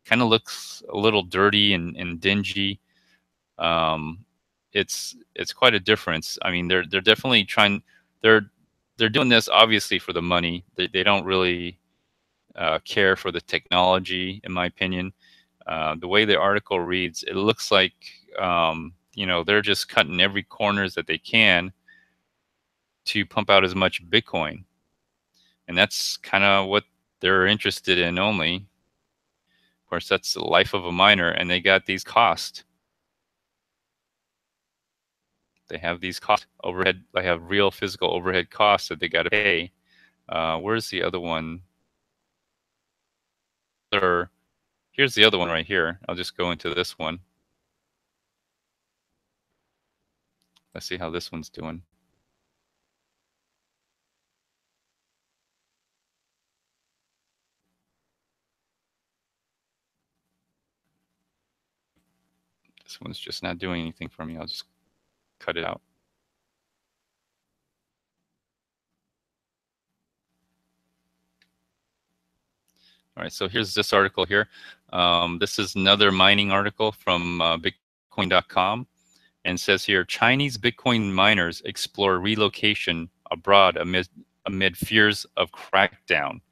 kind of looks a little dirty and dingy. Um, it's quite a difference. I mean, they're definitely trying. They're doing this obviously for the money. They don't really care for the technology, in my opinion. The way the article reads, it looks like you know, they're just cutting every corners that they can to pump out as much Bitcoin, and that's kind of what they're interested in only. Of course, that's the life of a miner, and they got these costs. They have these cost overhead. They have real physical overhead costs that they got to pay. Where's the other one? Here's the other one right here. I'll just go into this one. Let's see how this one's doing. This one's just not doing anything for me. I'll just cut it out. All right, so here's this article here. This is another mining article from Bitcoin.com, and says here, Chinese Bitcoin miners explore relocation abroad amid fears of crackdown.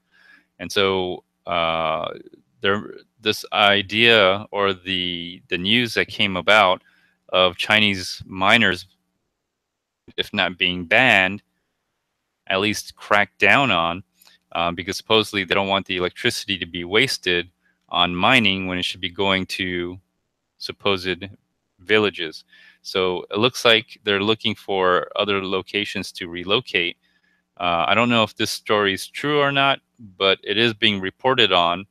And so this idea, or the news that came about of Chinese miners, if not being banned, at least cracked down on, because supposedly they don't want the electricity to be wasted on mining when it should be going to supposed villages. So it looks like they're looking for other locations to relocate. I don't know if this story is true or not, but it is being reported on.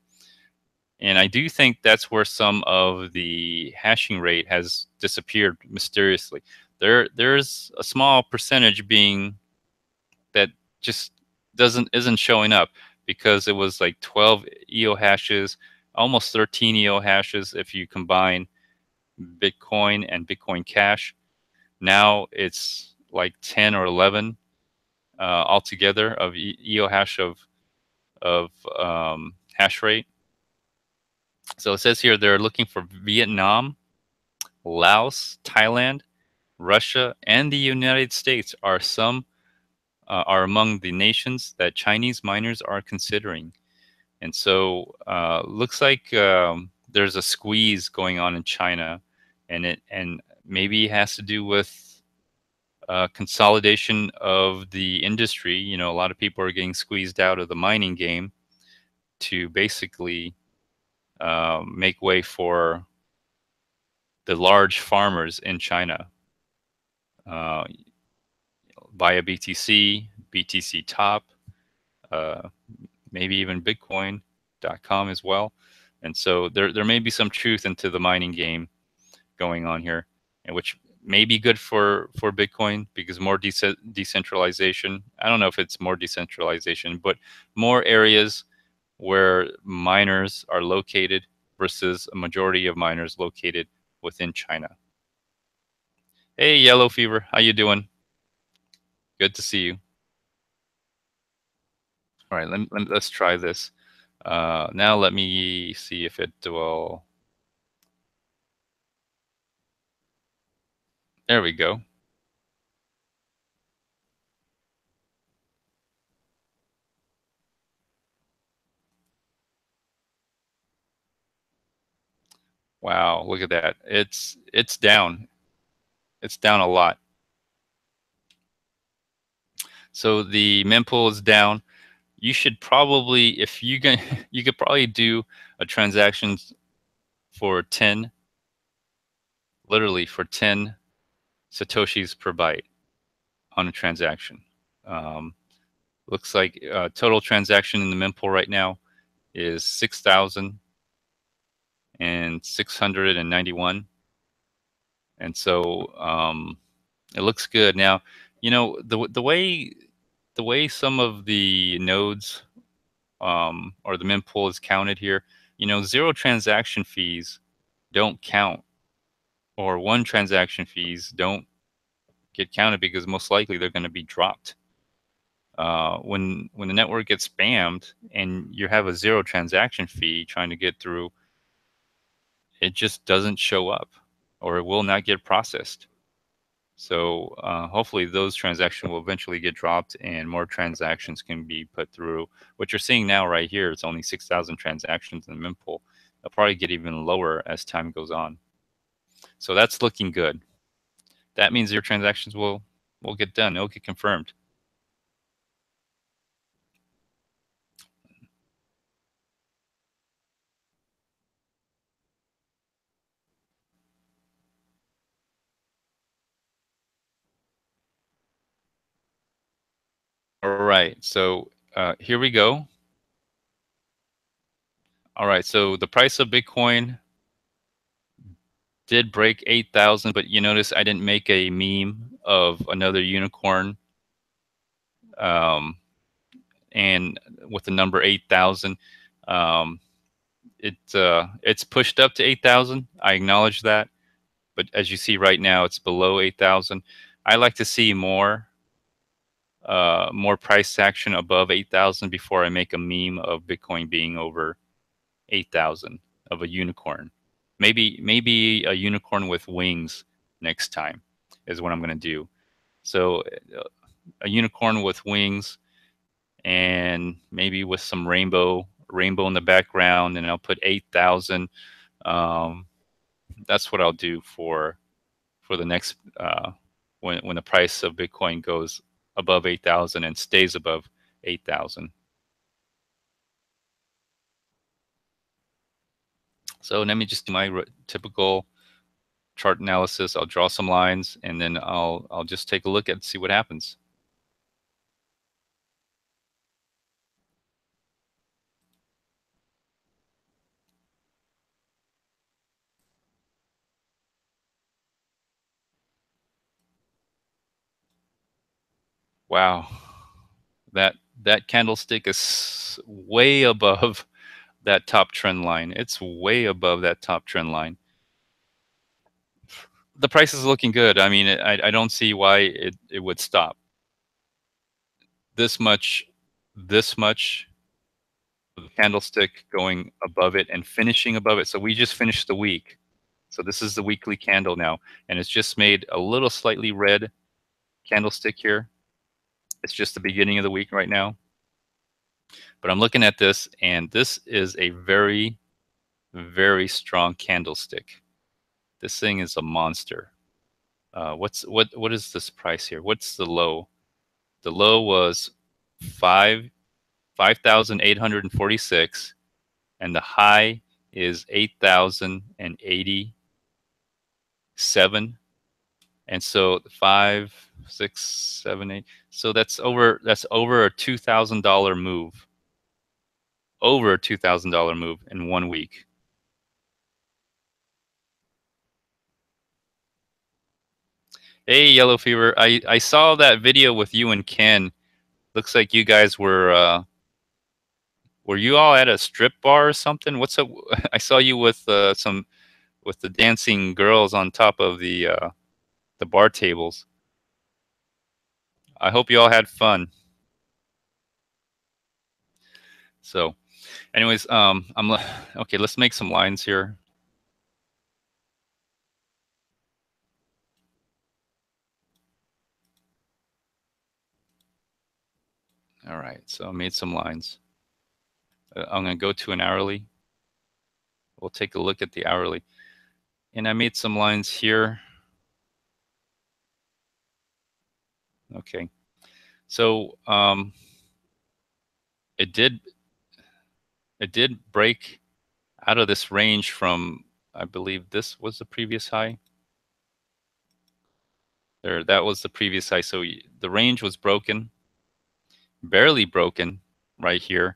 And I do think that's where some of the hashing rate has disappeared mysteriously. There's a small percentage being that just isn't showing up because it was like 12 EO hashes, almost 13 EO hashes if you combine Bitcoin and Bitcoin Cash. Now it's like 10 or 11 altogether of EO hash of hash rate. So it says here they're looking for Vietnam, Laos, Thailand, Russia, and the United States are among the nations that Chinese miners are considering. And so looks like there's a squeeze going on in China, and maybe it has to do with consolidation of the industry. You know, a lot of people are getting squeezed out of the mining game to basically make way for the large farmers in China uh, via BTC, BTC Top, uh, maybe even Bitcoin.com as well. And so there may be some truth into the mining game going on here, and which may be good for Bitcoin because more decentralization. I don't know if it's more decentralization, but more areas where miners are located versus a majority of miners located within China. Hey, Yellow Fever, how you doing? Good to see you. All right, let's try this. Now let me see if it will. There we go. Wow, look at that. It's down. It's down a lot. So the mempool is down. You should probably, if you can, you could probably do a transaction for 10, literally for 10 satoshis per byte on a transaction. Um, looks like total transaction in the mempool right now is 6,691, and so it looks good. Now, you know the way some of the nodes or the mempool is counted here. You know, zero transaction fees don't count, or one transaction fees don't get counted because most likely they're going to be dropped. When the network gets spammed and you have a zero transaction fee trying to get through, it just doesn't show up, or it will not get processed. So hopefully those transactions will eventually get dropped and more transactions can be put through. What you're seeing now right here, it's only 6,000 transactions in the mempool. They'll probably get even lower as time goes on. So that's looking good. That means your transactions will get done. It'll get confirmed. All right. So here we go. All right. So the price of Bitcoin did break 8,000, but you notice I didn't make a meme of another unicorn. And with the number 8,000, um, it's pushed up to 8,000. I acknowledge that, but as you see right now, it's below 8,000. I like to see more price action above 8,000 before I make a meme of Bitcoin being over 8,000 of a unicorn. Maybe a unicorn with wings next time is what I'm going to do. So a unicorn with wings and maybe with some rainbow in the background, and I'll put 8,000. Um, that's what I'll do for the next when the price of Bitcoin goes above 8,000 and stays above 8,000. So let me just do my typical chart analysis. I'll draw some lines and then I'll just take a look at see what happens. Wow, that that candlestick is way above that top trend line. It's way above that top trend line. The price is looking good. I mean, I don't see why it would stop. This much, this much candlestick going above it and finishing above it. So we just finished the week. So this is the weekly candle now, and it's just made a little slightly red candlestick here. It's just the beginning of the week right now. But I'm looking at this, and this is a very, very strong candlestick. This thing is a monster. What is this price here? What's the low? The low was 5,846, and the high is 8,087. And so 5, 6, 7, 8. So that's over a $2,000 move. Over a $2,000 move in 1 week. Hey, Yellow Fever. I saw that video with you and Ken. Looks like you guys were you all at a strip bar or something? What's up? I saw you with with the dancing girls on top of the bar tables. I hope you all had fun. So, anyways, okay. Let's make some lines here. All right. So I made some lines. I'm gonna go to an hourly. We'll take a look at the hourly, and I made some lines here. Okay. So it did break out of this range from, I believe this was the previous high. There, that was the previous high. So the range was broken, barely broken right here,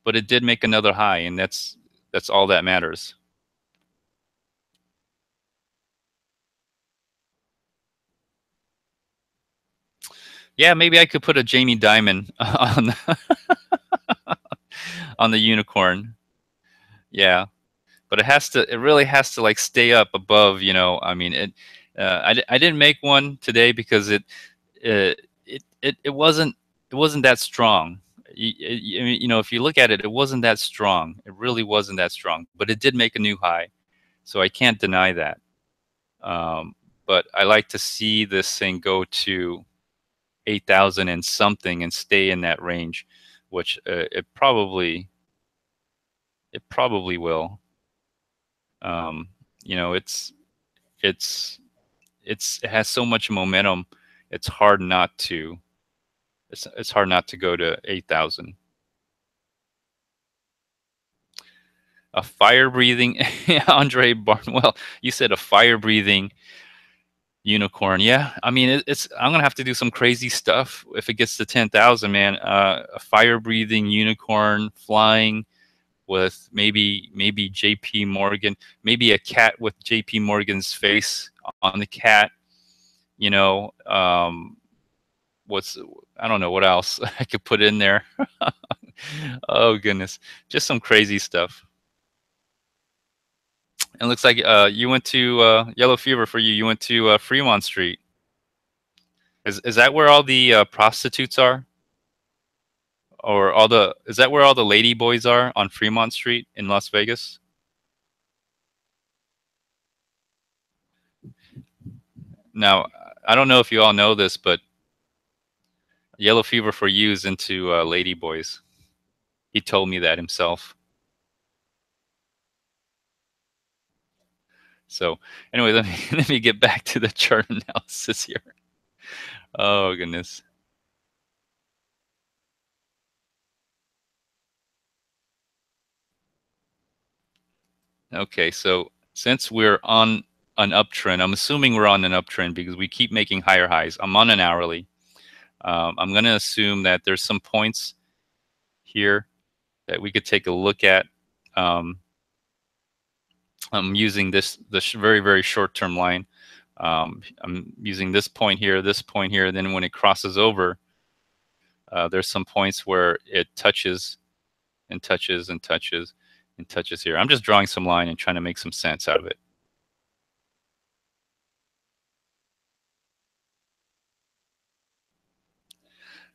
but it did make another high, and that's all that matters. Yeah, maybe I could put a Jamie Dimon on the unicorn. Yeah, but it really has to like stay up above, I mean, I didn't make one today because it wasn't that strong. If you look at it, it wasn't that strong. It really wasn't that strong, but it did make a new high, so I can't deny that. But I like to see this thing go to 8,000 and something and stay in that range, which it probably will. Um, you know, it has so much momentum. It's hard not to. It's hard not to go to 8,000. A fire breathing Andre Barnwell. You said a fire breathing unicorn. Yeah, I mean it's. I'm gonna have to do some crazy stuff if it gets to 10,000, man. A fire breathing unicorn flying with maybe J.P. Morgan, maybe a cat with J.P. Morgan's face on the cat. You know, what's I don't know what else I could put in there. Oh goodness, just some crazy stuff. It looks like you went to Yellow Fever for you. You went to Fremont Street. Is that where all the prostitutes are, or all the? Is that where all the lady boys are on Fremont Street in Las Vegas? Now, I don't know if you all know this, but Yellow Fever for you is into lady boys. He told me that himself. So anyway, let me let me get back to the chart analysis here. Oh goodness. Okay, so since we're on an uptrend, I'm assuming we're on an uptrend because we keep making higher highs. I'm on an hourly. I'm going to assume that there's some points here that we could take a look at. I'm using this very, very short-term line. I'm using this point here, then when it crosses over, There's some points where it touches and touches and touches and touches here. I'm just drawing some line and trying to make some sense out of it.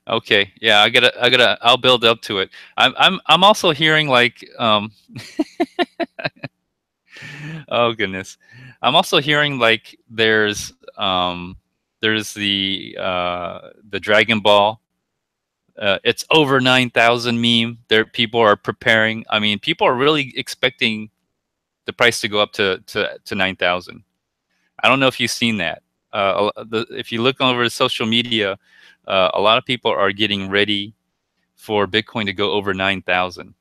Okay, yeah, I'll build up to it. I'm also hearing like, oh goodness, I'm also hearing like there's the Dragon Ball. It's over 9,000 meme. There, people are preparing. I mean, people are really expecting the price to go up to 9,000. I don't know if you've seen that. If you look over social media, a lot of people are getting ready for Bitcoin to go over 9,000,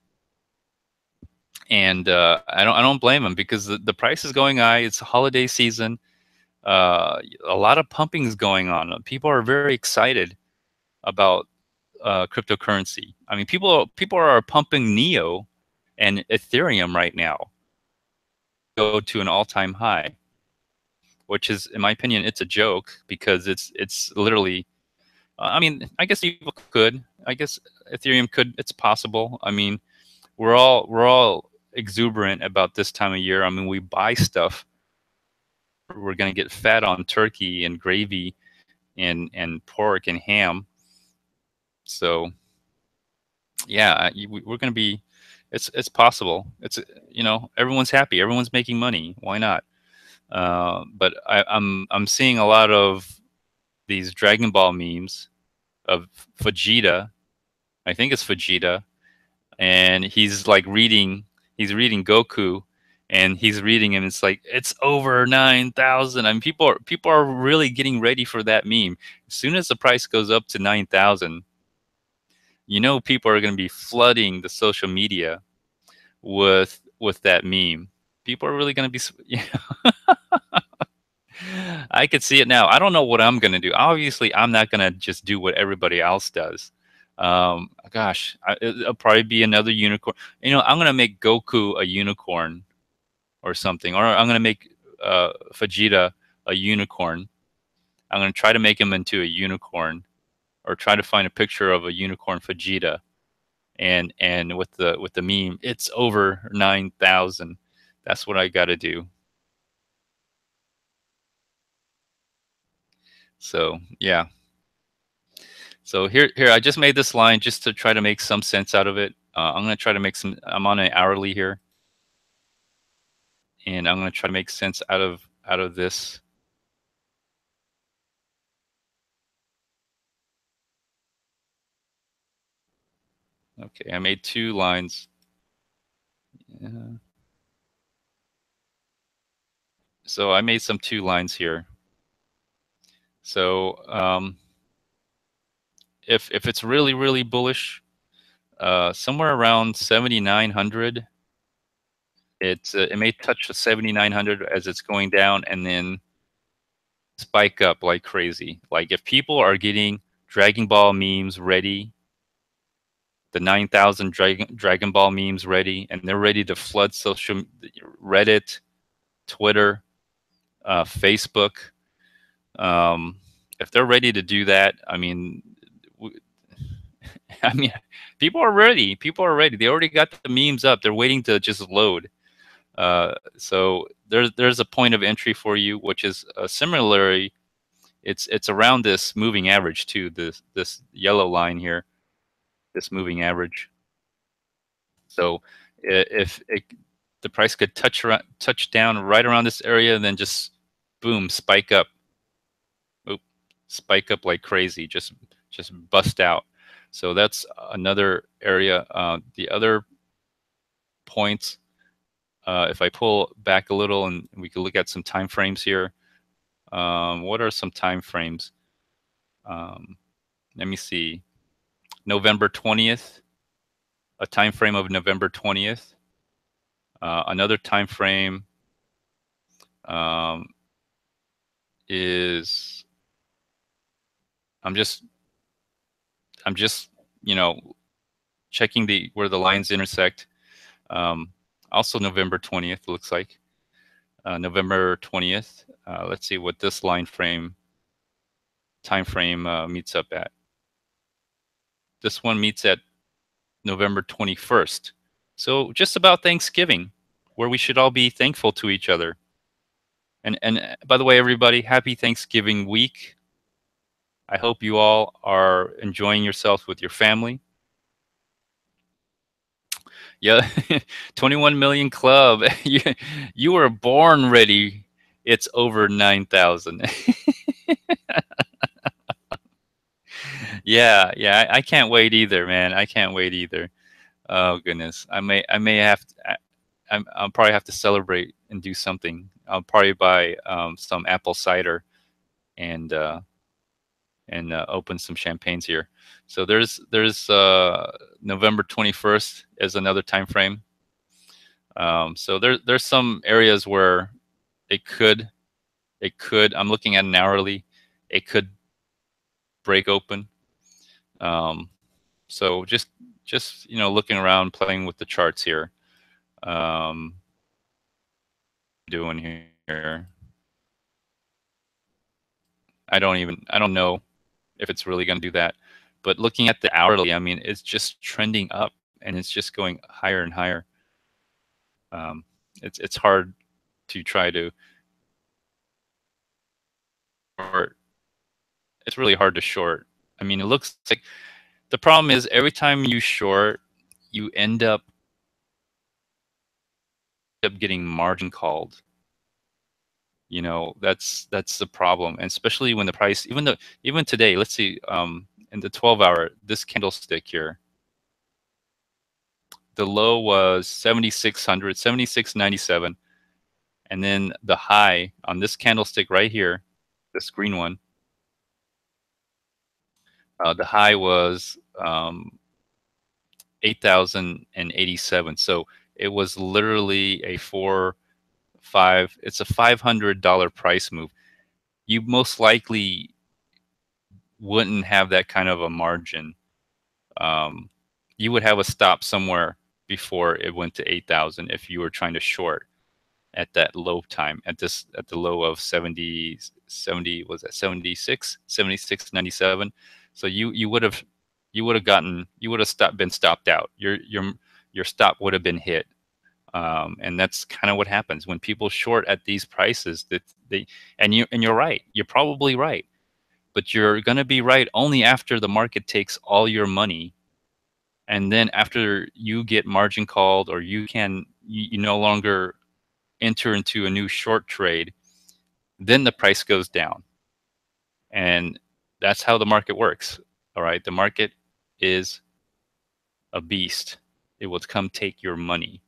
and I don't blame them because the price is going high. It's holiday season. A lot of pumping is going on. People are very excited about cryptocurrency. I mean, people are pumping Neo and Ethereum right now, go to an all-time high, which is, in my opinion, it's a joke because it's literally. I mean, I guess people could. I guess Ethereum could. It's possible. I mean, we're all exuberant about this time of year. I mean, we buy stuff. We're gonna get fat on turkey and gravy and pork and ham. So yeah, we're gonna be. It's possible. It's, everyone's happy. Everyone's making money. Why not? But I'm seeing a lot of these Dragon Ball memes of Vegeta. I think it's Vegeta, and he's reading Goku, and he's reading him. It's like it's over 9,000. I mean, people are really getting ready for that meme. As soon as the price goes up to 9,000, people are going to be flooding the social media with that meme. People are really going to be. I could see it now. I don't know what I'm going to do. Obviously, I'm not going to just do what everybody else does. Gosh, it'll probably be another unicorn. I'm going to make Goku a unicorn or something, or I'm going to make Vegeta a unicorn. I'm going to try to make him into a unicorn, or try to find a picture of a unicorn Vegeta, and with the meme, it's over 9,000. That's what I got to do. So yeah. So here, I just made this line just to try to make some sense out of it. I'm going to try to make some. I'm on an hourly here, and I'm going to try to make sense out of this. Okay, I made 2 lines. So I made some 2 lines here. So if it's really really bullish, somewhere around 7,900. It may touch the 7,900 as it's going down, and then spike up like crazy. Like if people are getting Dragon Ball memes ready, the 9,000 Dragon Ball memes ready, and they're ready to flood Reddit, Twitter, Facebook. If they're ready to do that, I mean, I mean, people are ready. People are ready. They already got the memes up. They're waiting to just load. So there's a point of entry for you, which is similarly, it's around this moving average too. This yellow line here, this moving average. So if the price could touch down right around this area, and then just boom, spike up. Oop, spike up like crazy. Just bust out. So that's another area. The other points, if I pull back a little and we can look at some time frames here. What are some time frames? Let me see. November 20th, a time frame of November 20th. Another time frame is I'm just checking where the lines intersect. Also November 20th looks like. November 20th. Let's see what this time frame meets up at. This one meets at November 21st. So just about Thanksgiving, where we should all be thankful to each other. And by the way, everybody, happy Thanksgiving week. I hope you all are enjoying yourselves with your family. Yeah, 21 million club. You were born ready. It's over 9,000. Yeah, yeah. I can't wait either, man. I can't wait either. Oh goodness. I may have to, I'll probably have to celebrate and do something. I'll probably buy some apple cider and open some champagnes here. So there's November 21st as another time frame. So there's some areas where it could I'm looking at an hourly, it could break open. So just looking around, playing with the charts here. Um, doing here. I don't know if it's really going to do that. But looking at the hourly, I mean, it's just trending up and it's just going higher and higher. It's hard to try to short. It's really hard to short. I mean, it looks like the problem is every time you short, you end up getting margin called. That's the problem, and especially when the price, even today, let's see, in the 12-hour, this candlestick here, the low was 7,600, 7,697, and then the high on this candlestick right here, this green one, the high was 8,087. So it was literally it's a $500 price move. You most likely wouldn't have that kind of a margin. You would have a stop somewhere before it went to 8,000 if you were trying to short at that low time, at the low of 70, was that 76.97. So you would have been stopped out. Your stop would have been hit. And that's kind of what happens when people short at these prices. You're right. You're probably right, but you're going to be right only after the market takes all your money, and then after you get margin called, or you no longer enter into a new short trade, then the price goes down. And that's how the market works. All right, the market is a beast. It will come take your money.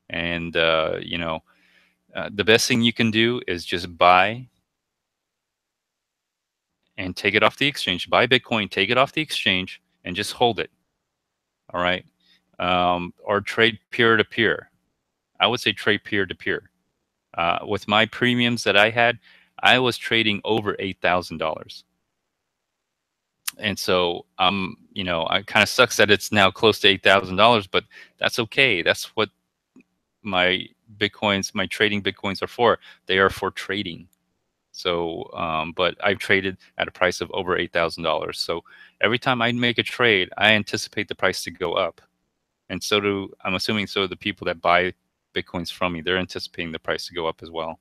And the best thing you can do is just buy and take it off the exchange. Buy Bitcoin, take it off the exchange, and just hold it. All right, or trade peer to peer. I would say trade peer to peer. With my premiums that I had, I was trading over $8,000. And so it kind of sucks that it's now close to $8,000, but that's okay. That's what my trading Bitcoins are for. They are for trading. So, but I've traded at a price of over $8,000. So every time I make a trade, I anticipate the price to go up. And I'm assuming so the people that buy Bitcoins from me, they're anticipating the price to go up as well.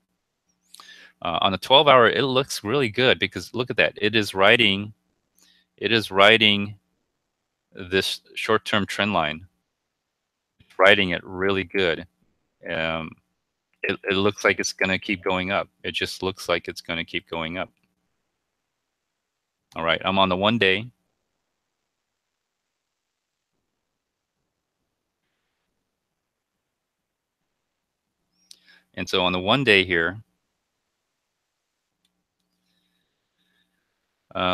On the 12-hour, it looks really good because look at that. It is riding this short-term trend line. It's riding it really good. It looks like it's going to keep going up. It just looks like it's going to keep going up. All right, I'm on the 1 day. And so on the 1 day here,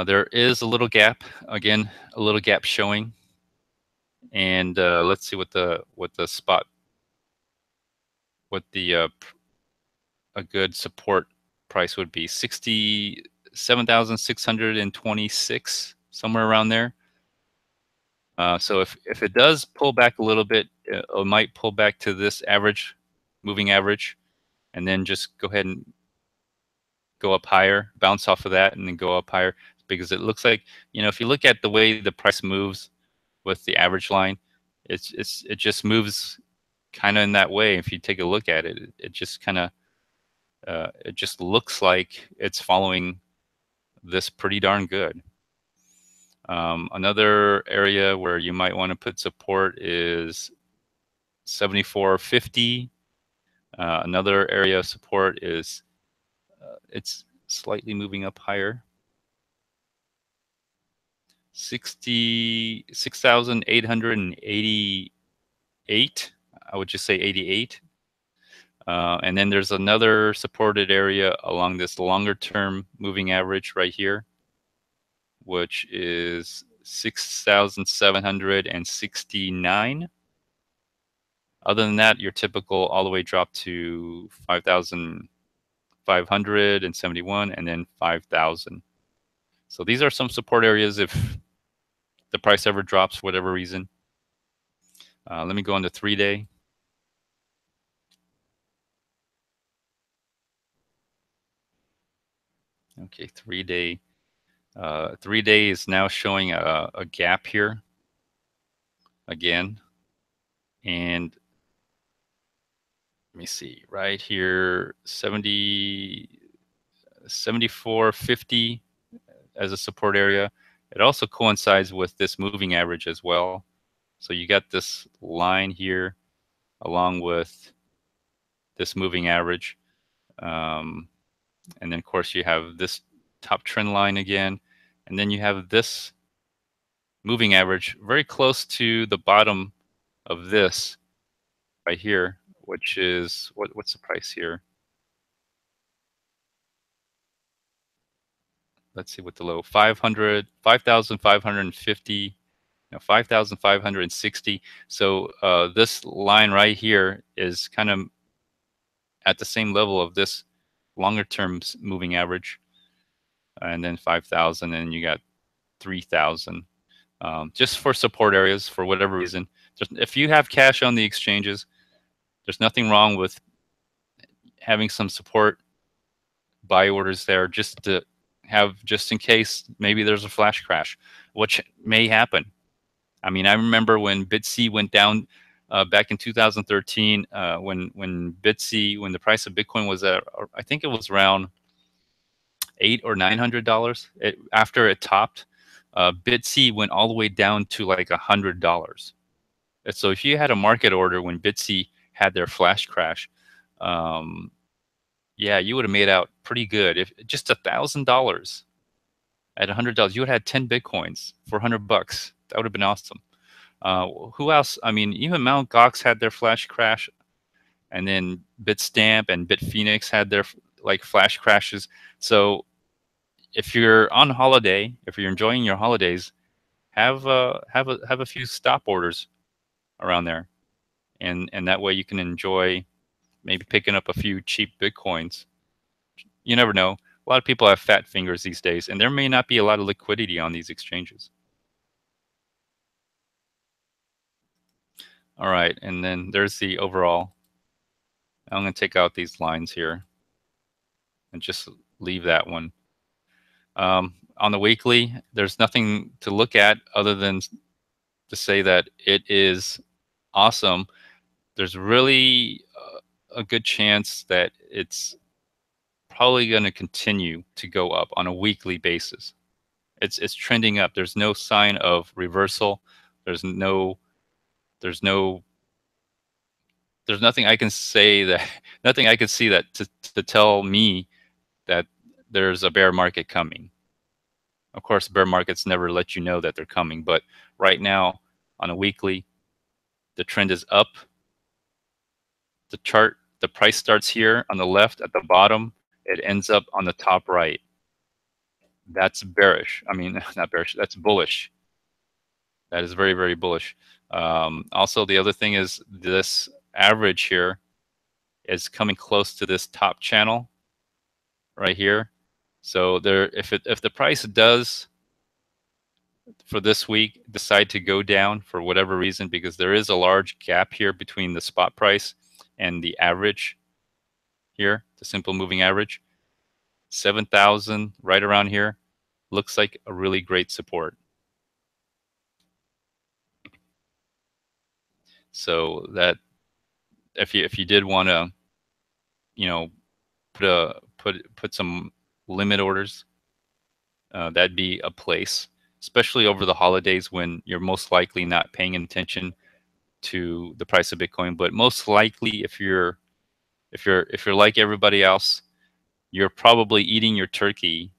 there is a little gap, again, a little gap showing. And let's see what the spot, a good support price would be. 67,626, somewhere around there. So if it does pull back a little bit, it might pull back to this moving average, and then just go ahead and go up higher, bounce off of that, and then go up higher, because it looks like, if you look at the way the price moves, with the average line. It just moves kind of in that way. If you take a look at it, it just kind of it just looks like it's following this pretty darn good. Another area where you might want to put support is 74.50. Another area of support is it's slightly moving up higher. 66,888. I would just say 88. And then there's another supported area along this longer term moving average right here, which is 6,769. Other than that, your typical all the way drop to 5,571 and then 5,000. So these are some support areas if the price ever drops for whatever reason. Let me go on to 3-day. Okay, 3-day. 3-day is now showing a gap here again. And let me see, right here, 74.50 as a support area. It also coincides with this moving average as well. So you got this line here along with this moving average. And then, of course, you have this top trend line again. And then you have this moving average very close to the bottom of this right here, which is, what's the price here? Let's see what the low, 5,550. 5,560. So this line right here is kind of at the same level of this longer term moving average, and then 5,000, and you got 3,000. Just for support areas for whatever reason. If you have cash on the exchanges, there's nothing wrong with having some support buy orders there just to have, just in case maybe there's a flash crash, which may happen. I mean, I remember when BitC went down back in 2013, when BitC, when the price of Bitcoin was at, I think it was around $800 or $900. After it topped, BitC went all the way down to like $100. And so if you had a market order when BitC had their flash crash, yeah, you would have made out pretty good. If just $1,000 at $100, you would have had 10 Bitcoins for $100. That would have been awesome. Who else? I mean, even Mt. Gox had their flash crash, and then Bitstamp and Bitphoenix had their like flash crashes. So if you're on holiday, if you're enjoying your holidays, have a few stop orders around there, and that way you can enjoy maybe picking up a few cheap Bitcoins. You never know. A lot of people have fat fingers these days, and there may not be a lot of liquidity on these exchanges. All right, and then there's the overall. I'm going to take out these lines here and just leave that one. On the weekly, there's nothing to look at other than to say that it is awesome. There's really a good chance that it's probably going to continue to go up on a weekly basis. It's trending up. There's no sign of reversal. There's nothing I can say that nothing I can see that to tell me that there's a bear market coming. Of course, bear markets never let you know that they're coming, but right now on a weekly, the trend is up. The chart, the price starts here on the left at the bottom. It ends up on the top right. That's bearish. I mean, not bearish. That's bullish. That is very, very bullish. Also, the other thing is this average here is coming close to this top channel right here. So there, if the price does for this week decide to go down for whatever reason, because there is a large gap here between the spot price and the average here, the simple moving average, 7,000 right around here looks like a really great support. So that if you did want to, you know, put some limit orders, that'd be a place, especially over the holidays when you're most likely not paying attention to the price of Bitcoin. But most likely, if you're like everybody else, you're probably eating your turkey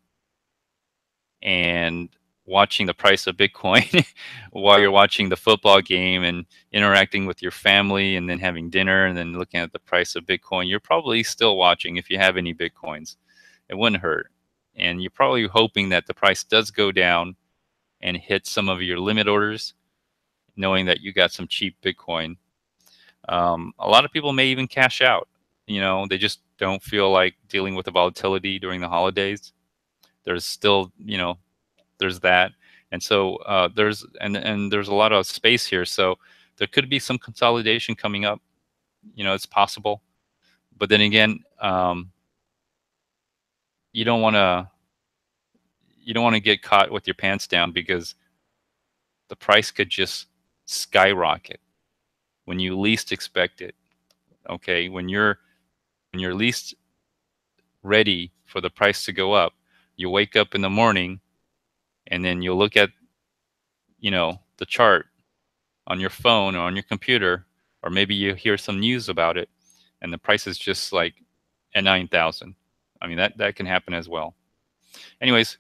and watching the price of Bitcoin while you're watching the football game and interacting with your family and then having dinner and then looking at the price of Bitcoin. You're probably still watching if you have any Bitcoins. It wouldn't hurt. And you're probably hoping that the price does go down and hit some of your limit orders, knowing that you got some cheap Bitcoin. A lot of people may even cash out. They just don't feel like dealing with the volatility during the holidays. There's still, there's that, and so there's a lot of space here. So there could be some consolidation coming up. It's possible, but then again, you don't want to get caught with your pants down because the price could just skyrocket when you least expect it. Okay, when you're least ready for the price to go up, you wake up in the morning and then you look at the chart on your phone or on your computer, or maybe you hear some news about it and the price is just like at 9,000. I mean, that can happen as well. Anyways,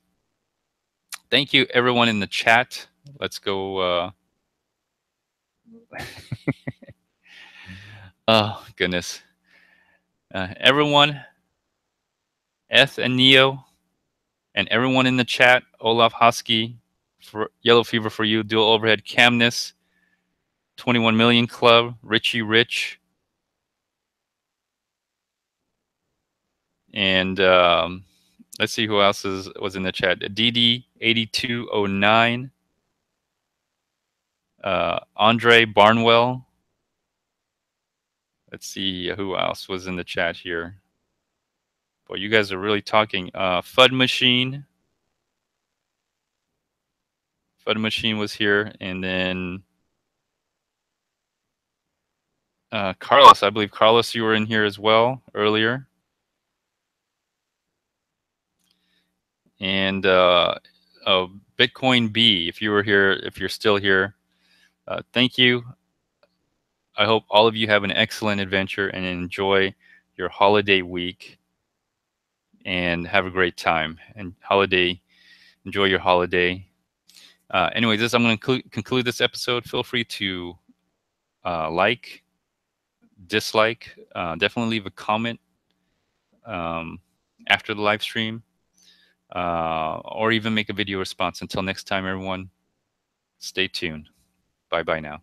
thank you everyone in the chat. Let's go. Oh goodness. Everyone, Eth and Neo, and everyone in the chat, Olaf Husky, for Yellow Fever for you, Dual Overhead, Camness, 21 Million Club, Richie Rich, and let's see who else was in the chat. DD8209, Andre Barnwell. Let's see who else was in the chat here. Boy, you guys are really talking. Fud Machine. Fud Machine was here, and then Carlos. I believe Carlos, you were in here as well earlier. And Bitcoin B, if you were here, if you're still here, thank you. I hope all of you have an excellent adventure and enjoy your holiday week and have a great time. And enjoy your holiday. Anyways, I'm going to conclude this episode. Feel free to like, dislike, definitely leave a comment after the live stream, or even make a video response. Until next time, everyone, stay tuned. Bye-bye now.